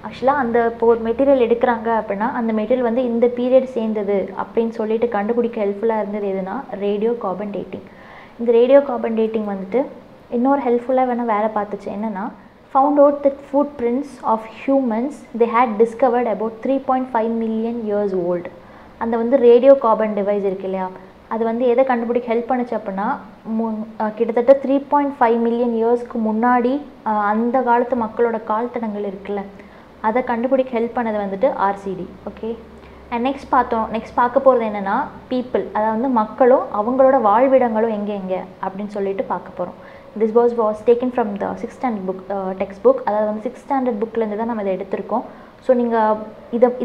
ஆக்சுவலாக அந்த இப்போ ஒரு மெட்டீரியல் எடுக்கிறாங்க அப்படின்னா அந்த மெட்டீரியல் வந்து இந்த பீரியட் சேர்ந்தது அப்படின்னு சொல்லிட்டு கண்டுபிடிக்க ஹெல்ப்ஃபுல்லாக இருந்தது எதுனா ரேடியோ கார்பன் டேட்டிங். இந்த ரேடியோ கார்பன் டேட்டிங் வந்துட்டு இன்னொரு ஹெல்ப்ஃபுல்லாக வேணால் வேலை பார்த்துச்சு. என்னென்னா found out the footprints of humans they had discovered about 3.5 million years old. அந்த வந்து ரேடியோ கார்பன் டிவைஸ் இருக்கு இல்லையா, அது வந்து எதை கண்டுபிடிக்க ஹெல்ப் பண்ணுச்சு அப்படின்னா கிட்டத்தட்ட 3.5 million yearsக்கு முன்னாடி அந்த காலத்து மக்களோட கால்தடங்கள் இருக்குல்ல, அதை கண்டுபிடிக்க ஹெல்ப் பண்ணது வந்துட்டு RCD. ஓகே, அண்ட் நெக்ஸ்ட் பார்க்க போகிறது என்னென்னா பீப்புள், அதாவது வந்து மக்களும் அவங்களோட வாழ்விடங்களும் எங்கே அப்படின்னு சொல்லிட்டு பார்க்க போகிறோம். This was taken from the 6th standard book text book. அதாவது வந்து 6th standard புக்லேருந்து தான் நம்ம இதை எடுத்திருக்கோம். ஸோ நீங்கள்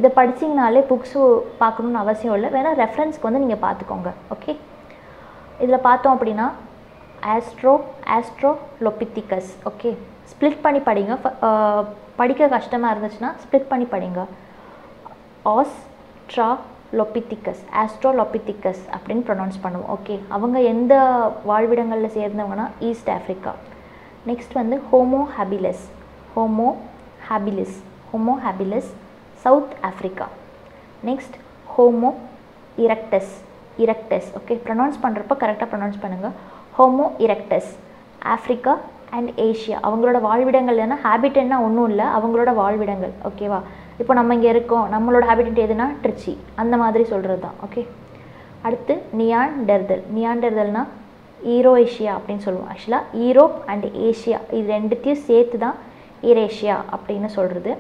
இதை படிச்சிங்கனாலே புக்ஸு பார்க்கணுன்னு அவசியம் இல்லை, வேணால் ரெஃபரன்ஸ்க்கு வந்து நீங்கள் பார்த்துக்கோங்க. ஓகே, இதில் பார்த்தோம் அப்படின்னா ஆஸ்ட்ரோலோபித்திகஸ். ஓகே, ஸ்ப்ளிட் பண்ணி படிங்க, படிக்க கஷ்டமாக இருந்துச்சுன்னா ஸ்ப்ளிட் பண்ணி படிங்க. ஆஸ்ட்ரோலோபித்திகஸ் அப்படின்னு ப்ரொனவுன்ஸ் பண்ணுவோம். ஓகே, அவங்க எந்த வாழ்விடங்களில் சேர்ந்தவங்கன்னா ஈஸ்ட் ஆஃப்ரிக்கா. நெக்ஸ்ட் வந்து Homo habilis south Africa. Next Homo erectus. Okay, pronounce பண்ணுறப்ப கரெக்டாக ப்ரொனவுன்ஸ் பண்ணுங்கள். Homo erectus Africa and Asia. அவங்களோட வாழ்விடங்கள் ஏன்னா ஹேபிட்டட்னா ஒன்றும் இல்லை, அவங்களோட வாழ்விடங்கள். ஓகேவா, இப்போ நம்ம இங்கே இருக்கோம், நம்மளோட ஹேபிட்டட் எதுனா ட்ரிச்சி, அந்த மாதிரி சொல்கிறது தான். ஓகே, அடுத்து நியாண்டர்தல்னா ஈரோஏஷியா அப்படின்னு சொல்லுவோம். ஆக்சுவலாக ஈரோப் அண்ட் ஏஷியா இது ரெண்டுத்தையும் சேர்த்து தான் ஈரேஷியா அப்படின்னு சொல்கிறது.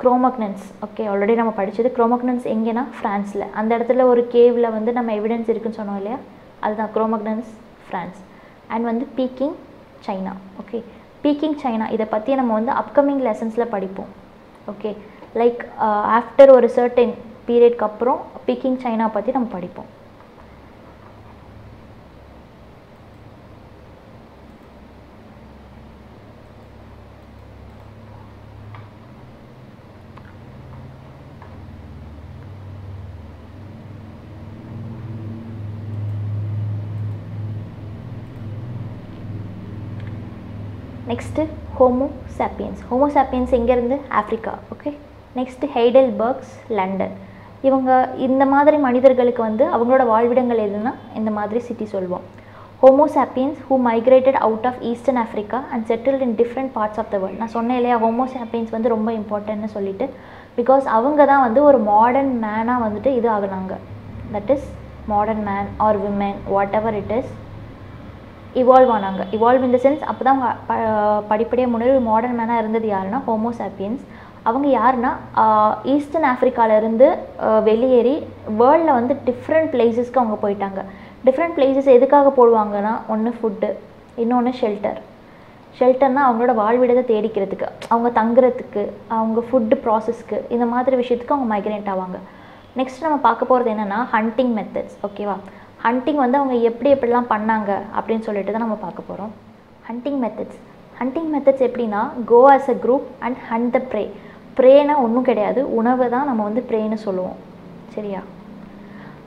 Cro-Magnons. ஓகே, ஆல்ரெடி நம்ம படித்தது. Cro-Magnons எங்கேனா ஃப்ரான்ஸில், அந்த இடத்துல ஒரு கேவில் வந்து நம்ம எவிடன்ஸ் இருக்குதுன்னு சொன்னோம் இல்லையா, அதுதான் Cro-Magnons, ஃப்ரான்ஸ். அண்ட் வந்து Peking China. Okay, Peking China இதை பற்றி நம்ம வந்து அப்கமிங் லெசன்ஸில் படிப்போம். ஓகே, லைக் ஆஃப்டர் ஒரு சர்டன் பீரியட்க்கு அப்புறம் பீக்கிங் சைனா பற்றி நம்ம படிப்போம். நெக்ஸ்ட்டு ஹோமோ சாப்பியன்ஸ் எங்கேருந்து Africa. Okay, next Heidelbergs London. இவங்க இந்த மாதிரி மனிதர்களுக்கு வந்து அவங்களோட வாழ்விடங்கள் எதுனா இந்த மாதிரி சிட்டி சொல்லுவோம். Homo sapiens who migrated out of eastern Africa and settled in different parts of the world. நான் சொன்னேன் இல்லையா ஹோமோ சாப்பியன்ஸ் வந்து ரொம்ப இம்பார்ட்டன்ட்னு சொல்லிட்டு, பிகாஸ் அவங்க தான் வந்து ஒரு மாடர்ன் மேனாக வந்துட்டு இது ஆகுனாங்க. That is modern man or women whatever it is evolve ஆனாங்க. இவால்வ் இன் த சென்ஸ் அப்போ தான் படிப்படியாக முன்னாடி மாடர்ன் மேனாக இருந்தது யாருன்னா ஹோமோ சாப்பியன்ஸ். அவங்க யாருன்னா ஈஸ்டர்ன் ஆஃப்ரிக்காவிலேருந்து வெளியேறி வேர்ல்டில் வந்து டிஃப்ரெண்ட் பிளேஸஸ்க்கு அவங்க போயிட்டாங்க. டிஃப்ரெண்ட் பிளேஸஸ் எதுக்காக போடுவாங்கன்னா, ஒன்று ஃபுட்டு, இன்னொன்று ஷெல்டர்னால் அவங்களோட வாழ்விடத்தை தேடிக்கிறதுக்கு, அவங்க தங்குறதுக்கு, அவங்க ஃபுட்டு ப்ராசஸ்க்கு, இந்த மாதிரி விஷயத்துக்கு அவங்க மைக்ரேட் ஆவாங்க. நெக்ஸ்ட் நம்ம பார்க்க போகிறது என்னென்னா ஹண்டிங் மெத்தட்ஸ். ஓகேவா, ஹண்டிங் வந்து அவங்க எப்படிலாம் பண்ணாங்க அப்படின்னு சொல்லிட்டு தான் நம்ம பார்க்க போகிறோம். ஹண்டிங் ஹண்டிங் மெத்தட்ஸ் எப்படின்னா go as a group and hunt the prey. ப்ரேனா ஒன்றும் கிடையாது, உணவை தான் நம்ம வந்து ப்ரேன்னு சொல்லுவோம். சரியா?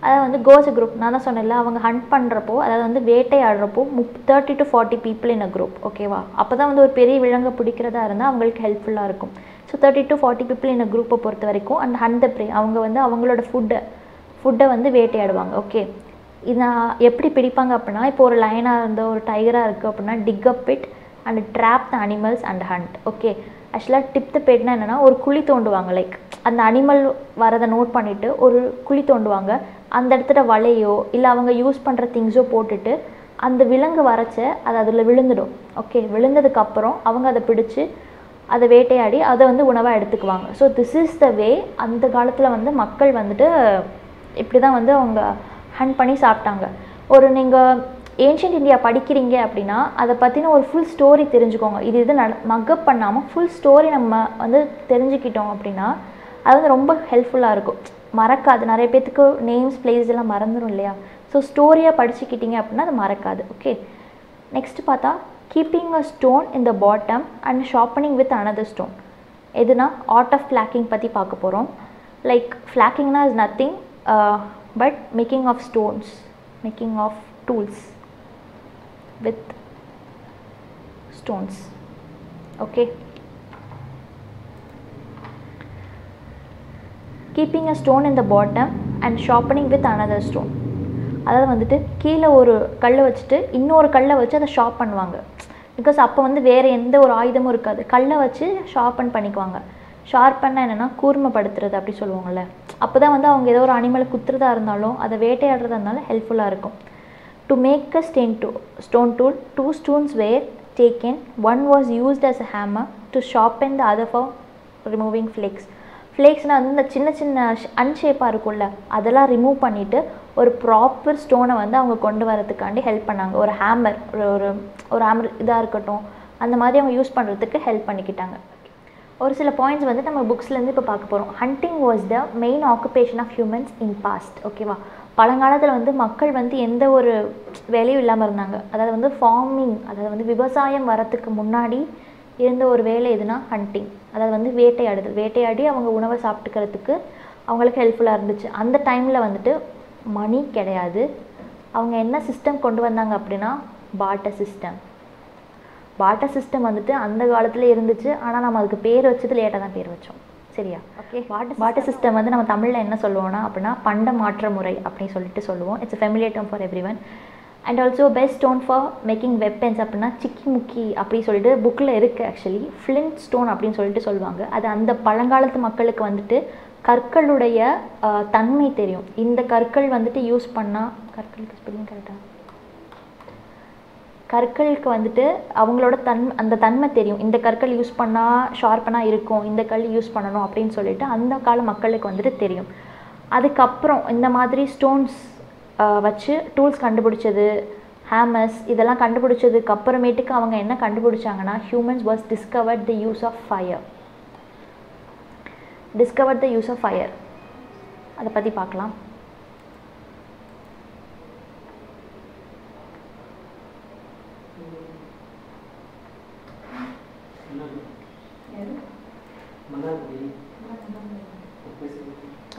அதாவது வந்து கோஸ் அ குரூப், நான் தான் சொன்னேன்ல, அவங்க ஹண்ட் பண்ணுறப்போ, அதாவது வந்து வேட்டையாடுறப்போ 30 to 40 people in a group. ஓகேவா? அப்போ தான் வந்து ஒரு பெரிய விலங்கை பிடிக்கிறதா இருந்தால் அவங்களுக்கு ஹெல்ப்ஃபுல்லாக இருக்கும். So 30 to 40 people in a குரூப்பை பொறுத்த வரைக்கும் அண்ட் ஹண்ட் த ப்ரே, அவங்க வந்து அவங்களோட ஃபுட்டை வந்து வேட்டையாடுவாங்க. ஓகே, இதை எப்படி பிடிப்பாங்க அப்படின்னா, இப்போ ஒரு லைனாக இருந்த ஒரு டைகராக இருக்குது அப்படின்னா dig up it and trap the animals and hunt. Okay, ஆக்சுவலாக டிப் த பெட்னா என்னென்னா ஒரு குழி தோண்டுவாங்க. லைக் அந்த அனிமல் வரதை நோட் பண்ணிவிட்டு ஒரு குழி தோண்டுவாங்க. அந்த இடத்துல வலையோ இல்லை அவங்க யூஸ் பண்ணுற திங்ஸோ போட்டுட்டு அந்த விலங்கு வரைச்ச அது அதில் விழுந்துடும். ஓகே, விழுந்ததுக்கப்புறம் அவங்க அதை பிடிச்சி அதை வேட்டையாடி அதை வந்து உணவாக எடுத்துக்குவாங்க. ஸோ திஸ் இஸ் த வே. அந்த காலத்தில் வந்து மக்கள் வந்துட்டு இப்படி தான் வந்து அவங்க ஹண்ட் பண்ணி சாப்பிட்டாங்க. ஒரு நீங்கள் ஏன்ஷியன்ட் இந்தியா படிக்கிறீங்க அப்படின்னா அதை பற்றின ஒரு ஃபுல் ஸ்டோரி தெரிஞ்சுக்கோங்க. இது மக்கப் பண்ணாமல் ஃபுல் ஸ்டோரி நம்ம வந்து தெரிஞ்சுக்கிட்டோம் அப்படின்னா அது வந்து ரொம்ப ஹெல்ப்ஃபுல்லாக இருக்கும். மறக்காது. நிறைய பேத்துக்கு நேம்ஸ் பிளேஸ் எல்லாம் மறந்துடும் இல்லையா? ஸோ ஸ்டோரியாக படிச்சுக்கிட்டீங்க அப்படின்னா அது மறக்காது. ஓகே, நெக்ஸ்ட் பார்த்தா keeping a stone in the bottom and sharpening with another stone. எதுனா ஆர்ட் ஆஃப் ஃப்ளாக்கிங் பற்றி பார்க்க போகிறோம். லைக் ஃப்ளாக்கிங்னா is nothing but making of stones, making of tools with stones. Okay, keeping a stone in the bottom and sharpening with another stone. அதாவது வந்துட்டு கீழே ஒரு கல்லை வச்சுட்டு இன்னொரு கல்லை வச்சு அதை ஷார்ப் பண்ணுவாங்க. பிகாஸ் அப்போ வந்து வேறு எந்த ஒரு ஆயுதமும் இருக்காது, கல்லை வச்சு ஷார்ப்பன் பண்ணிக்குவாங்க. ஷார்ப்பன்னா என்னென்னா கூர்மைப்படுத்துறது அப்படி சொல்லுவாங்கள்ல. அப்போ தான் வந்து அவங்க ஏதோ ஒரு அனிமலை குத்துறதா இருந்தாலும் அதை வேட்டையாடுறதா இருந்தாலும் ஹெல்ப்ஃபுல்லாக இருக்கும். To make a stone tool, 2 stones were taken. One was used as a hammer to sharpen, the other for removing flakes. ஃப்ளேக்ஸ்னால் வந்து இந்த சின்ன சின்ன அன்ஷேப்பாக இருக்கும்ல, அதெல்லாம் ரிமூவ் பண்ணிவிட்டு ஒரு ப்ராப்பர் ஸ்டோனை வந்து அவங்க கொண்டு வரதுக்காண்டி ஹெல்ப் பண்ணாங்க. ஒரு ஹேமர், ஒரு ஹேமர் இதாக இருக்கட்டும், அந்த மாதிரி அவங்க யூஸ் பண்ணுறதுக்கு ஹெல்ப் பண்ணிக்கிட்டாங்க. ஒரு சில பாயிண்ட்ஸ் வந்து நம்ம புக்ஸ்லேருந்து இப்போ பார்க்க போகிறோம். Hunting was the main occupation of humans in past. ஓகேவா? பழங்காலத்தில் வந்து மக்கள் வந்து எந்த ஒரு வேலையும் இல்லாமல் இருந்தாங்க. அதாவது வந்து ஃபார்மிங், அதாவது வந்து விவசாயம் வரத்துக்கு முன்னாடி இருந்த ஒரு வேலை எதுனா ஹண்டிங். அதாவது வந்து வேட்டையாடி அவங்க உணவை சாப்பிட்டுக்கிறதுக்கு அவங்களுக்கு ஹெல்ப்ஃபுல்லாக இருந்துச்சு. அந்த டைமில் வந்துட்டு மணி கிடையாது. அவங்க என்ன சிஸ்டம் கொண்டு வந்தாங்க அப்படின்னா பார்ட்டர் சிஸ்டம் வந்துட்டு அந்த காலத்தில் இருந்துச்சு. ஆனால் நம்ம அதுக்கு பேர் வச்சது லேட்டாக தான் பேர் வச்சோம். சரியா? ஓகே, பார்ட்டர் சிஸ்டம் வந்து நம்ம தமிழில் என்ன சொல்லுவோம்னா அப்படின்னா பண்ட மாற்ற முறை அப்படின்னு சொல்லிட்டு சொல்லுவோம். It's a familiar term for everyone. And also best stone for making weapons அப்படின்னா சிக்கி முக்கி அப்படி சொல்லிட்டு புக்கில் இருக்குது. ஆக்சுவலி ஃப்ளின்ட் ஸ்டோன் அப்படின்னு சொல்லிட்டு சொல்லுவாங்க. அது அந்த பழங்காலத்து மக்களுக்கு வந்துட்டு கற்களுடைய தன்மை தெரியும். இந்த கற்கள் வந்துட்டு யூஸ் பண்ணால், கற்களுக்கு ஸ்பெல்லிங் கரெக்டாக, கற்களுக்கு வந்துட்டு அவங்களோட அந்த தன்மை தெரியும். இந்த கற்கள் யூஸ் பண்ணால் ஷார்ப்பனாக இருக்கும், இந்த கல் யூஸ் பண்ணணும் அப்படின்னு சொல்லிட்டு அந்த கால மக்களுக்கு வந்துட்டு தெரியும். அதுக்கப்புறம் இந்த மாதிரி ஸ்டோன்ஸ் வச்சு டூல்ஸ் கண்டுபிடிச்சது, ஹேமர்ஸ், இதெல்லாம் கண்டுபிடிச்சதுக்கு அப்புறமேட்டுக்கு அவங்க என்ன கண்டுபிடிச்சாங்கன்னா humans was discovered the use of fire. அதை பற்றி பார்க்கலாம்.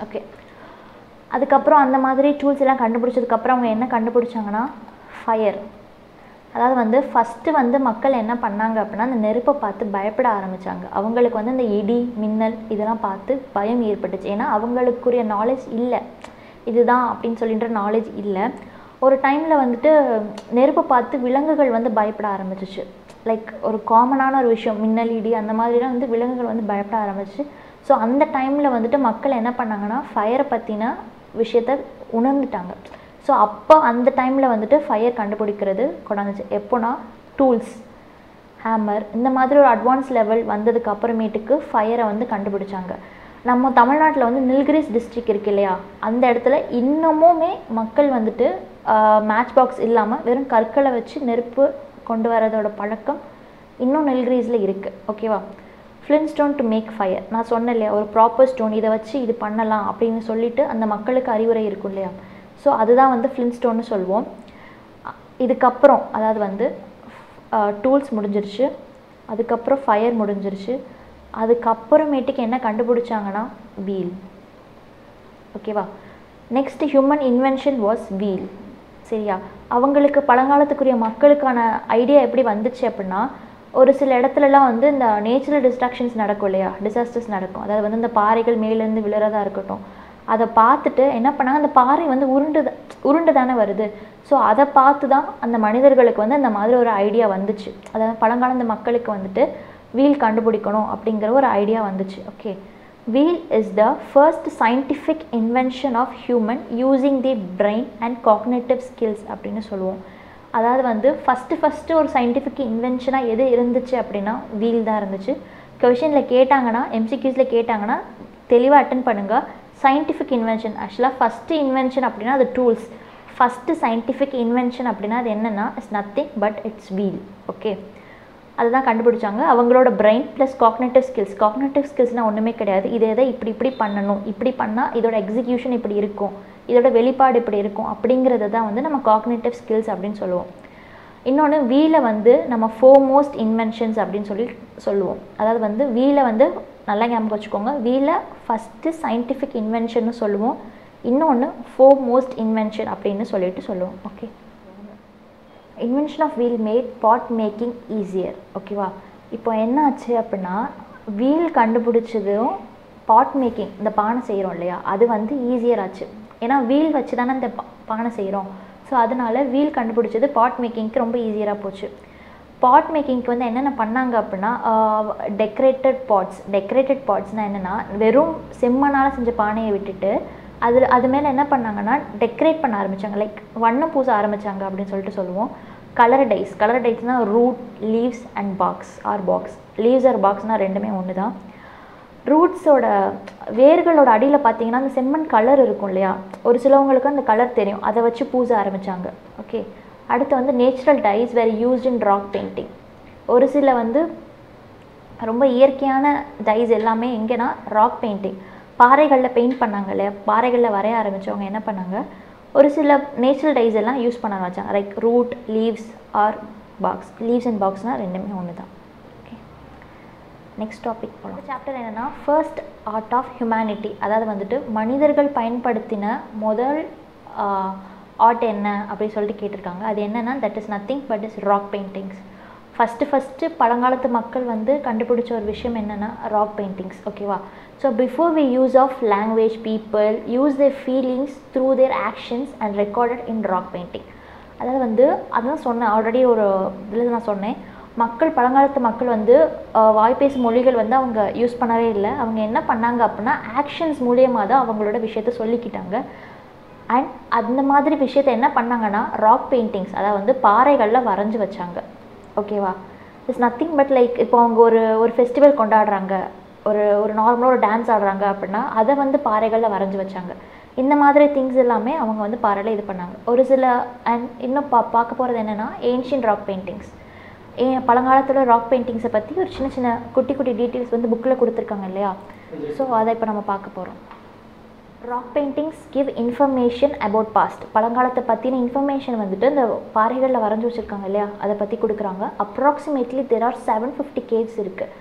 ஓகே, அதுக்கப்புறம் அந்த மாதிரி டூல்ஸ் எல்லாம் கண்டுபிடிச்சதுக்கப்புறம் அவங்க என்ன கண்டுபிடிச்சாங்கன்னா ஃபயர். அதாவது வந்து ஃபஸ்ட்டு வந்து மக்கள் என்ன பண்ணாங்க அப்படின்னா அந்த நெருப்பை பார்த்து பயப்பட ஆரம்பித்தாங்க. அவங்களுக்கு வந்து இந்த இடி மின்னல் இதெல்லாம் பார்த்து பயம் ஏற்பட்டுச்சு. ஏன்னா அவங்களுக்குரிய நாலேஜ் இல்லை, இதுதான் அப்படின்னு சொல்லின்ற நாலேஜ் இல்லை. ஒரு டைமில் வந்துட்டு நெருப்பை பார்த்து விலங்குகள் வந்து பயப்பட ஆரம்பிச்சிச்சு. லைக் ஒரு காமனான ஒரு விஷயம், மின்னல் இடி அந்த மாதிரிலாம் வந்து விலங்குகள் வந்து பயப்பட ஆரம்பிச்சு. ஸோ அந்த டைமில் வந்துட்டு மக்கள் என்ன பண்ணாங்கன்னா ஃபயரை பற்றின விஷயத்தை உணர்ந்துட்டாங்க. ஸோ அப்போ அந்த டைமில் வந்துட்டு ஃபயர் கண்டுபிடிக்கிறது கொண்டாந்துச்சு. எப்போனா டூல்ஸ், ஹேமர், இந்த மாதிரி ஒரு அட்வான்ஸ் லெவல் வந்ததுக்கு அப்புறமேட்டுக்கு ஃபயரை வந்து கண்டுபிடிச்சாங்க. நம்ம தமிழ்நாட்டில் வந்து நீல்கிரிஸ் டிஸ்ட்ரிக்ட் இருக்கு இல்லையா, அந்த இடத்துல இன்னமுமே மக்கள் வந்துட்டு மேட்ச் பாக்ஸ் இல்லாமல் வெறும் கற்களை வச்சு நெருப்பு கொண்டு வரதோட பழக்கம் இன்னும் நீல்கிரிஸில் இருக்குது. ஓகேவா? Flint stone to make fire, நான் சொன்னேன் இல்லையா, ஒரு ப்ராப்பர் ஸ்டோன், இதை வச்சு இது பண்ணலாம் அப்படின்னு சொல்லிட்டு அந்த மக்களுக்கு அறிவுரை இருக்கும் இல்லையா. ஸோ அதுதான் வந்து ஃப்ளின் ஸ்டோன்னு சொல்லுவோம். இதுக்கப்புறம் அதாவது வந்து டூல்ஸ் முடிஞ்சிருச்சு, அதுக்கப்புறம் ஃபயர் முடிஞ்சிருச்சு. அதுக்கப்புறமேட்டுக்கு என்ன கண்டுபிடிச்சாங்கன்னா வீல். ஓகேவா? Next human invention was wheel. சரியா? அவங்களுக்கு பழங்காலத்துக்குரிய மக்களுக்கான ஐடியா எப்படி வந்துச்சு அப்படின்னா, ஒரு சில இடத்துலலாம் வந்து இந்த நேச்சுரல் டிஸ்ட்ராக்ஷன்ஸ் நடக்கும் இல்லையா, டிசாஸ்டர்ஸ் நடக்கும். அதாவது வந்து இந்த பாறைகள் மேலேருந்து விழுறதா இருக்கட்டும், அதை பார்த்துட்டு என்ன பண்ணாங்க, அந்த பாறை வந்து உருண்டு தானே வருது. ஸோ அதை பார்த்து தான் அந்த மனிதர்களுக்கு வந்து அந்த மாதிரி ஒரு ஐடியா வந்துச்சு. அதாவது பழங்கால மக்களுக்கு வந்துட்டு வீல் கண்டுபிடிக்கணும் அப்படிங்கிற ஒரு ஐடியா வந்துச்சு. Okay, wheel is the first scientific invention of human using the brain and cognitive skills அப்படின்னு சொல்லுவோம். அதாவது வந்து ஃபஸ்ட்டு ஒரு சயின்டிஃபிக் இன்வென்ஷனாக எது இருந்துச்சு அப்படின்னா வீல் தான் இருந்துச்சு. கொஷனில் கேட்டாங்கன்னா, எம்சிக்யூஸில் கேட்டாங்கன்னா தெளிவாக அட்டன் பண்ணுங்கள். சயின்டிஃபிக் இன்வென்ஷன் ஆக்சுவலாக ஃபஸ்ட்டு இன்வென்ஷன் அப்படின்னா அது டூல்ஸ். ஃபஸ்ட்டு சயின்டிஃபிக் இன்வென்ஷன் அப்படின்னா அது என்னென்னா it's nothing but it's wheel. Okay, அதுதான் கண்டுபிடிச்சாங்க. அவங்களோட brain plus cognitive skills. Cognitive ஸ்கில்ஸ்னால் ஒன்றுமே கிடையாது, இதை இப்படி பண்ணணும், இப்படி பண்ணால் இதோட எக்ஸிக்யூஷன் இப்படி இருக்கும், இதோட வெளிப்பாடு இப்படி இருக்கும் அப்படிங்கிறது தான் வந்து நம்ம காக்னேட்டிவ் ஸ்கில்ஸ் அப்படின்னு சொல்லுவோம். இன்னொன்று வீலை வந்து நம்ம ஃபோர்மோஸ்ட் இன்வென்ஷன்ஸ் அப்படின்னு சொல்லுவோம். அதாவது வந்து வீலை வந்து நல்லா ஞாபகம் வச்சுக்கோங்க, வீலை ஃபஸ்ட்டு சயின்டிஃபிக் இன்வென்ஷன்னு சொல்லுவோம், இன்னொன்று ஃபோர்மோஸ்ட் இன்வென்ஷன் அப்படின்னு சொல்லுவோம். Okay, invention of wheel made pot making easier. ஓகேவா? இப்போ என்ன ஆச்சு அப்படின்னா, வீல் கண்டுபிடிச்சதும் பாட் மேக்கிங், இந்த பானை செய்கிறோம் இல்லையா, அது வந்து ஈஸியர் ஆச்சு. ஏன்னா வீல் வச்சு தானே இந்த பானை செய்கிறோம். ஸோ அதனால வீல் கண்டுபிடிச்சது பாட் மேக்கிங்க்கு ரொம்ப ஈஸியராக போச்சு. பாட் மேக்கிங்க்கு வந்து என்னென்ன பண்ணாங்க அப்படின்னா, டெக்கரேட்டட் பாட்ஸ்னால் என்னென்னா, வெறும் செம்மனால் செஞ்ச பானையை விட்டுட்டு அது மேலே என்ன பண்ணாங்கன்னா டெக்கரேட் பண்ண ஆரம்பித்தாங்க, லைக் வண்ணம் பூச ஆரம்பித்தாங்க அப்படின்னு சொல்லுவோம். கலர் டைஸ்னால் root, leaves and barks. Leaves or பாக்ஸ்னால் ரெண்டுமே ஒன்று தான். ரூட்ஸோட வேர்களோட அடியில் பார்த்தீங்கன்னா அந்த செம்மண் கலர் இருக்கும் இல்லையா, ஒரு சிலவங்களுக்கு அந்த கலர் தெரியும், அதை வச்சு பூச ஆரம்பித்தாங்க. ஓகே, அடுத்து வந்து natural dyes were used in rock painting. ஒரு சில வந்து ரொம்ப இயற்கையான டைஸ் எல்லாமே எங்கேனா ராக் பெயிண்டிங், பாறைகளில் பெயிண்ட் பண்ணாங்க இல்லையா, பாறைகளில் வரைய ஆரம்பித்தவங்க என்ன பண்ணாங்க, ஒரு சில நேச்சுரல் டைஸ் எல்லாம் யூஸ் பண்ண ஆரம்பித்தாங்க, like root, leaves or barks. Leaves and பாக்ஸ்னால் ரெண்டுமே ஒன்று தான். ஓகே, நெக்ஸ்ட் டாபிக் போகலாம். சாப்டர் என்னென்னா ஃபர்ஸ்ட் ஆர்ட் ஆஃப் ஹியூமனிட்டி. அதாவது வந்துட்டு மனிதர்கள் பயன்படுத்தின முதல் ஆர்ட் என்ன அப்படின்னு சொல்லிட்டு கேட்டிருக்காங்க. அது என்னென்னா that is nothing but is rock paintings. First பழங்காலத்து மக்கள் வந்து கண்டுபிடிச்ச ஒரு விஷயம் என்னென்னா ராக் பெயிண்டிங்ஸ். ஓகேவா? So before we use of language, people use their feelings through their actions and recorded in rock painting. அதாவது வந்து அதான் சொன்னேன் ஆல்ரெடி, ஒரு இதில் நான் சொன்னேன், பழங்காலத்து மக்கள் வந்து வாய்ப்பேசு மொழிகள் வந்து அவங்க யூஸ் பண்ணவே இல்லை. அவங்க என்ன பண்ணாங்க அப்படின்னா ஆக்ஷன்ஸ் மூலியமாக தான் அவங்களோட விஷயத்த சொல்லிக்கிட்டாங்க. அண்ட் அந்த மாதிரி விஷயத்த என்ன பண்ணாங்கன்னா ராக் பெயிண்டிங்ஸ், அதாவது வந்து பாறைகளில் வரைஞ்சி வச்சாங்க. ஓகேவா? இட்ஸ் நத்திங் பட் லைக் இப்போ அவங்க ஒரு ஃபெஸ்டிவல் கொண்டாடுறாங்க, ஒரு நார்மலாக ஒரு டான்ஸ் ஆடுறாங்க அப்படின்னா அதை வந்து பாறைகளில் வரைஞ்சி வச்சாங்க. இந்த மாதிரி திங்ஸ் எல்லாமே அவங்க வந்து பாறையில் இது பண்ணாங்க. ஒரு சில அண்ட் இன்னும் பார்க்க போகிறது என்னென்னா ஏன்ஷியன்ட் ராக் பெயிண்டிங்ஸ். பழங்காலத்தில் ராக் பெயிண்டிங்ஸை பற்றி ஒரு சின்ன குட்டி டீட்டெயில்ஸ் வந்து புக்கில் கொடுத்துருக்காங்க இல்லையா, ஸோ அதை இப்போ நம்ம பார்க்க போகிறோம். Rock paintings give information about past. பழங்காலத்தை பற்றின இன்ஃபர்மேஷன் வந்துட்டு இந்த பாறைகளில் வரைஞ்சி வச்சுருக்காங்க இல்லையா, அதை பற்றி கொடுக்குறாங்க. அப்ராக்சிமேட்லி தேர் ஆர் 750 கேவ்ஸ் இருக்குது.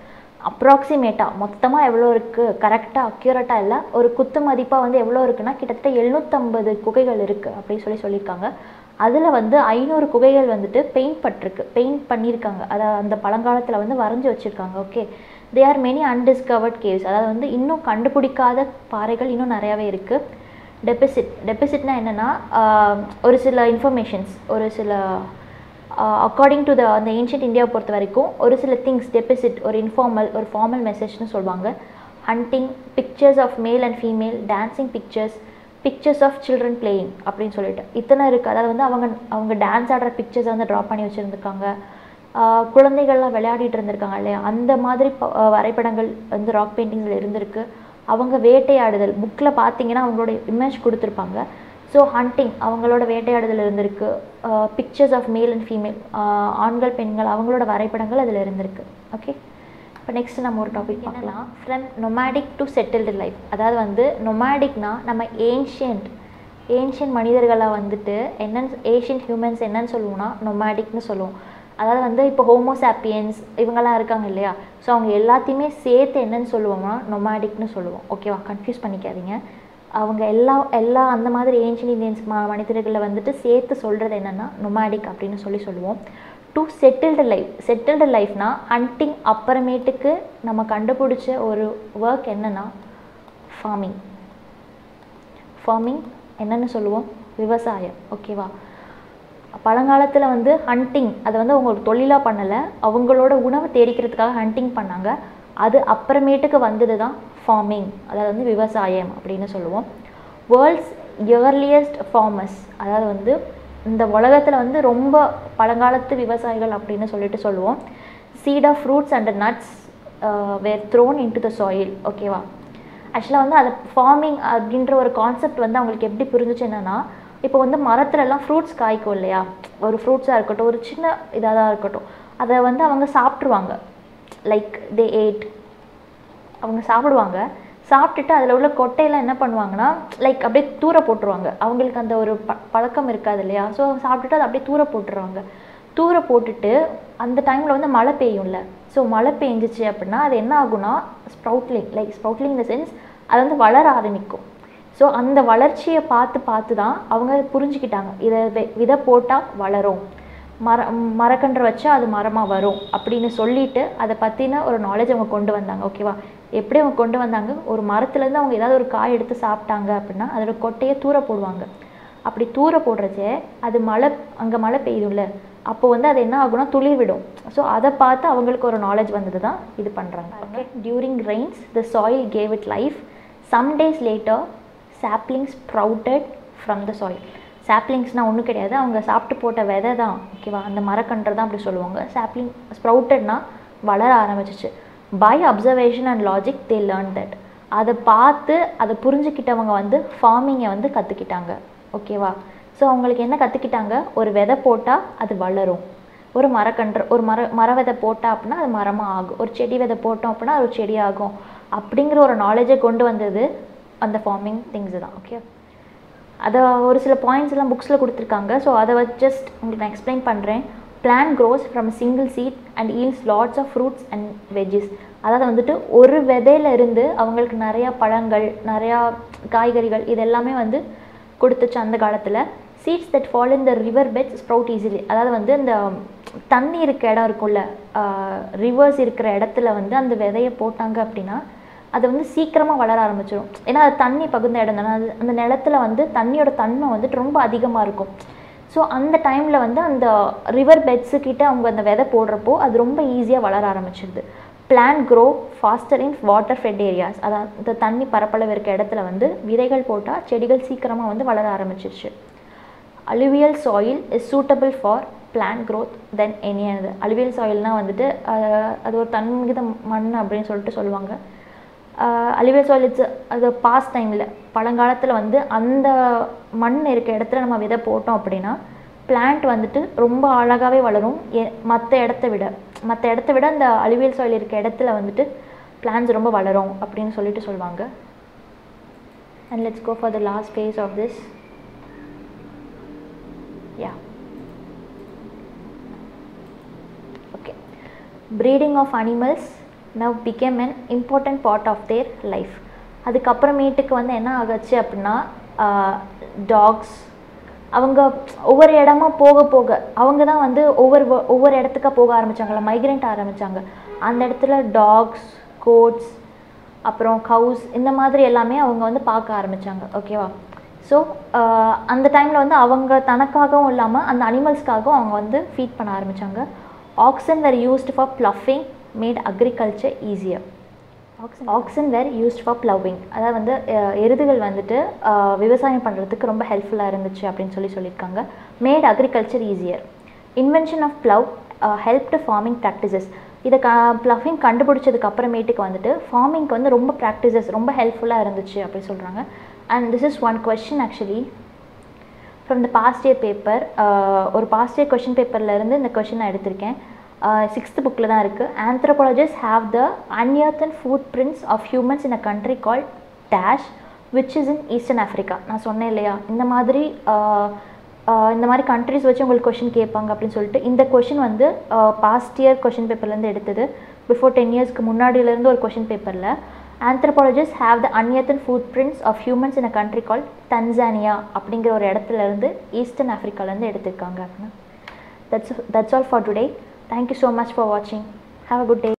அப்ராக்சிமேட்டாக மொத்தமாக எவ்வளோ இருக்குது, கரெக்டாக அக்யூரேட்டாக இல்லை, ஒரு குத்து மதிப்பாக வந்து எவ்வளோ இருக்குன்னா கிட்டத்தட்ட 750 குகைகள் இருக்குது அப்படின்னு சொல்லியிருக்காங்க. அதில் வந்து 500 குகைகள் வந்துட்டு பெயிண்ட் பண்ணியிருக்காங்க, அதை அந்த பழங்காலத்தில் வந்து வரைஞ்சி வச்சுருக்காங்க. Okay, they are many undiscovered caves. அதாவது வந்து இன்னும் கண்டுபிடிக்காத பாறைகள் இன்னும் நிறையாவே இருக்குது. டெபிசிட்னா என்னென்னா ஒரு சில இன்ஃபர்மேஷன்ஸ், ஒரு சில அக்கார்டிங் டு அந்த ஏன்ஷியன்ட் இந்தியாவை பொறுத்த வரைக்கும் ஒரு சில திங்ஸ் டெபிசிட், ஒரு ஃபார்மல் மெசேஜ்னு சொல்லுவாங்க. Hunting, pictures of male and female, dancing pictures of children playing அப்படின்னு சொல்லிட்டு இத்தனை இருக்குது. அதாவது வந்து அவங்க டான்ஸ் ஆடுற பிக்சர்ஸை வந்து ட்ரா பண்ணி வச்சுருந்துருக்காங்க, குழந்தைகள்லாம் விளையாடிட்டு இருந்திருக்காங்க இல்லையா, அந்த மாதிரி வரைபடங்கள் வந்து ராக் பெயிண்டிங்கில் இருந்திருக்கு. அவங்க வேட்டையாடுதல், புக்கில் பார்த்தீங்கன்னா அவங்களோட இமேஜ் கொடுத்துருப்பாங்க. ஸோ ஹண்டிங், அவங்களோட வேட்டையாடுதல் இருந்திருக்கு. Pictures of male and female, ஆண்கள் பெண்கள் அவங்களோட வரைபடங்கள் அதில் இருந்திருக்கு. ஓகே, இப்போ நெக்ஸ்ட் நம்ம ஒரு டாபிக் பார்க்கலாம். From nomadic to settled life. அதாவது வந்து நொமேடிக்னா நம்ம ஏன்ஷியன்ட் மனிதர்களாக வந்துட்டு ஏன்ஷியன்ட் ஹியூமன்ஸ் என்னன்னு சொல்லுவோம்னா நொமேடிக்னு சொல்லுவோம். அதாவது வந்து இப்போ ஹோமோசாப்பியன்ஸ் இவங்கெல்லாம் இருக்காங்க இல்லையா, ஸோ அவங்க எல்லாத்தையுமே சேர்த்து என்னன்னு சொல்லுவோம்னா நொமாடிக்னு சொல்லுவோம். ஓகேவா, கன்ஃபியூஸ் பண்ணிக்காதீங்க. அவங்க எல்லா அந்த மாதிரி ஏன்ஷியன் இந்தியன்ஸ் மனிதர்களை வந்துட்டு சேர்த்து சொல்கிறது என்னென்னா நொமாடிக் அப்படின்னு சொல்லுவோம். டு செட்டில்டு லைஃப்னா ஹண்டிங் அப்புறமேட்டுக்கு நம்ம கண்டுபிடிச்ச ஒரு ஒர்க் என்னென்னா ஃபார்மிங் என்னென்னு சொல்லுவோம், விவசாயம். ஓகேவா, பழங்காலத்தில் வந்து ஹண்டிங் அதை வந்து அவங்க ஒரு தொழிலாக பண்ணலை, அவங்களோட உணவை தேடிக்கிறதுக்காக ஹண்டிங் பண்ணாங்க. அது அப்புறமேட்டுக்கு வந்தது தான் ஃபார்மிங், அதாவது வந்து விவசாயம் அப்படின்னு சொல்லுவோம். வேர்ல்ட்ஸ் இயர்லியஸ்ட் ஃபார்மர்ஸ், அதாவது வந்து இந்த உலகத்தில் வந்து ரொம்ப பழங்காலத்து விவசாயிகள் அப்படின்னு சொல்லுவோம். Seed of fruits and nuts were thrown into the soil. ஓகேவா, ஆக்சுவலாக வந்து அது ஃபார்மிங் அப்படின்ற ஒரு கான்செப்ட் வந்து அவங்களுக்கு எப்படி புரிஞ்சிச்சு என்னென்னா, இப்போ வந்து மரத்துலலாம் ஃப்ரூட்ஸ் காய்க்கும் இல்லையா, ஒரு ஃப்ரூட்ஸாக இருக்கட்டும், ஒரு சின்ன இதாக தான் இருக்கட்டும், அதை வந்து அவங்க சாப்பிட்ருவாங்க. லைக் தே ஏட், அவங்க சாப்பிட்டுட்டு அதில் உள்ள கொட்டையெல்லாம் என்ன பண்ணுவாங்கன்னா லைக் அப்படியே தூர போட்டுருவாங்க. அவங்களுக்கு அந்த ஒரு பழக்கம் இருக்காது இல்லையா, ஸோ சாப்பிட்டுட்டு அதை அப்படியே தூர போட்டுட்டு அந்த டைமில் வந்து மழை பெய்யும்ல, ஸோ மழை பெஞ்சிச்சு அப்படின்னா அது என்ன ஆகும்னா ஸ்ப்ரவுட்லிங் இந்த சென்ஸ் அது வந்து வளர ஆரம்பிக்கும். ஸோ அந்த வளர்ச்சியை பார்த்து தான் அவங்க புரிஞ்சுக்கிட்டாங்க, இதை விதை போட்டால் வளரும், மரக்கன்று வச்சா அது மரமாக வரும் அப்படின்னு சொல்லிட்டு அதை பற்றின ஒரு நாலேஜ் அவங்க கொண்டு வந்தாங்க. ஓகேவா, எப்படி அவங்க கொண்டு வந்தாங்க, ஒரு மரத்துலேருந்து அவங்க ஏதாவது ஒரு காய் எடுத்து சாப்பிட்டாங்க அப்படின்னா அதோட கொட்டையை தூர போடுவாங்க. அப்படி தூர போடுறச்சே அது அங்கே மழை பெய்யும்ல, அப்போ வந்து அது என்ன ஆகும்னா துளிர் விடும். ஸோ அதை பார்த்து அவங்களுக்கு ஒரு நாலேஜ் வந்தது தான் இது பண்ணுறாங்க. Okay, during rains the soil cave it life. Some days later saplings sprouted from the soil. சாப்ளிங்ஸ்னால் ஒன்றும் கிடையாது, அவங்க சாப்பிட்டு போட்ட விதை தான். ஓகேவா, அந்த மரக்கன்று தான் அப்படி சொல்லுவாங்க. சாப்ளிங் ஸ்ப்ரவுட்டட்னா வளர ஆரம்பிச்சிச்சு. By observation and logic they learn that. அதை பார்த்து அதை புரிஞ்சுக்கிட்டவங்க வந்து ஃபார்மிங்கை வந்து கற்றுக்கிட்டாங்க. ஓகேவா, ஸோ அவங்களுக்கு என்ன கற்றுக்கிட்டாங்க, ஒரு விதை போட்டால் அது வளரும், ஒரு மரக்கன்று ஒரு மர விதை போட்டால் அப்படின்னா அது மரமாக ஆகும், ஒரு செடி விதை போட்டோம் அப்படின்னா அது ஒரு செடி ஆகும் அப்படிங்கிற ஒரு நாலேஜை கொண்டு வந்தது அந்த ஃபார்மிங் திங்ஸு தான். ஓகே, அதை ஒரு சில பாயிண்ட்ஸ் எல்லாம் புக்ஸில் கொடுத்துருக்காங்க. ஸோ அதை ஜஸ்ட் உங்களுக்கு நான் எக்ஸ்பிளைன் பண்ணுறேன். Plant grows from single seed and yields lots of fruits and veggies. அதாவது வந்துட்டு ஒரு விதையில இருந்து அவங்களுக்கு நிறையா பழங்கள், நிறையா காய்கறிகள் இதெல்லாமே வந்து கொடுத்துச்சு அந்த காலத்தில். Seeds that fall in the river beds sprout easily. அதாவது வந்து இந்த தண்ணி இருக்க இடம் இருக்கும்ல, ரிவர்ஸ் இருக்கிற இடத்துல வந்து அந்த விதையை போட்டாங்க அப்படின்னா அது வந்து சீக்கிரமாக வளர ஆரம்பிச்சிடும். ஏன்னா அது தண்ணி பகுந்த இடம் தானே, அது அந்த நிலத்துல வந்து தண்ணியோட தன்மை வந்துட்டு ரொம்ப அதிகமாக இருக்கும். ஸோ அந்த டைமில் வந்து அந்த ரிவர் பெட்ஸுக்கிட்ட அவங்க அந்த விதை போடுறப்போ அது ரொம்ப ஈஸியாக வளர ஆரம்பிச்சிடுது. Plant grow faster in water fed areas. அதாவது இந்த தண்ணி பரப்பளவு இருக்க இடத்துல வந்து விதைகள் போட்டால் செடிகள் சீக்கிரமாக வந்து வளர ஆரம்பிச்சிருச்சு. Alluvial soil is suitable for plant growth then any another. Alluvial சாயில்னால் வந்துட்டு அது ஒரு தன்மிகுந்த மண் அப்படின்னு சொல்லுவாங்க. அலுவியல் சாயில் இட்ஸ் அது பாஸ்ட் டைமில் பழங்காலத்தில் வந்து அந்த மண் இருக்க இடத்துல நம்ம விதை போட்டோம் அப்படின்னா பிளான்ட் வந்துட்டு ரொம்ப அழகாகவே வளரும். மற்ற இடத்த விட அந்த அலுவியல் சாயில் இருக்க இடத்துல வந்துட்டு பிளான்ட்ஸ் ரொம்ப வளரும் அப்படின்னு சொல்லுவாங்க. And let's go for the last phase of this. Yeah, okay. Breeding of animals now became an important part of their life. அதுக்கப்புறமேட்டுக்கு வந்து என்ன ஆகாச்சு அப்படின்னா டாக்ஸ் அவங்க ஒவ்வொரு இடமா போக அவங்க தான் வந்து ஒவ்வொரு இடத்துக்காக போக ஆரம்பித்தாங்களா, மைக்ரேண்ட் ஆரம்பித்தாங்க. அந்த இடத்துல டாக்ஸ், கோட்ஸ், அப்புறம் கவுஸ் இந்த மாதிரி எல்லாமே அவங்க வந்து பார்க்க ஆரம்பித்தாங்க. ஓகேவா, ஸோ அந்த டைமில் வந்து அவங்க தனக்காகவும் இல்லாமல் அந்த அனிமல்ஸ்க்காகவும் அவங்க வந்து ஃபீட் பண்ண ஆரம்பித்தாங்க. Action were used for ploughing made agriculture easier. Oxen were used for ploughing. அதாவது வந்து எருதுகள் வந்துட்டு விவசாயம் பண்ணுறதுக்கு ரொம்ப ஹெல்ப்ஃபுல்லாக இருந்துச்சு அப்படின்னு சொல்லியிருக்காங்க. Made agriculture easier. Invention of plough helped farming practices. இதை ப்ளஃபிங் கண்டுபிடிச்சதுக்கு அப்புறமேட்டுக்கு வந்துட்டு ஃபார்மிங்க்கு வந்து ரொம்ப ப்ராக்டிசஸ் ரொம்ப ஹெல்ப்ஃபுல்லாக இருந்துச்சு அப்படின்னு சொல்கிறாங்க. And this is one question actually from the past year paper. ஒரு பாஸ்ட் இயர் கொஷின் பேப்பர்லேருந்து இந்த கொஷின் நான் எடுத்திருக்கேன். 6th புக்கில் தான் இருக்குது. Anthropologists have the unearthed footprints of humans in a country called Dash which is in Eastern Africa. நான் சொன்னேன் இல்லையா, இந்த மாதிரி இந்த மாதிரி கண்ட்ரிஸ் வச்சு உங்களுக்கு கொஷின் கேட்பாங்க அப்படின்னு சொல்லிட்டு இந்த கொஷின் வந்து பாஸ்ட் இயர் கொஷின் பேப்பர்லேருந்து எடுத்தது. பிஃபோர் 10 இயர்ஸ்க்கு முன்னாடியிலேருந்து ஒரு கொஷின் பேப்பரில் anthropologists have the unearthed footprints of humans in a country called Tanzania அப்படிங்கிற ஒரு இடத்துல இருந்து ஈஸ்டர்ன் ஆஃப்ரிக்காலேருந்து எடுத்திருக்காங்க அப்படின்னா. That's all for today. Thank you so much for watching. Have a good day.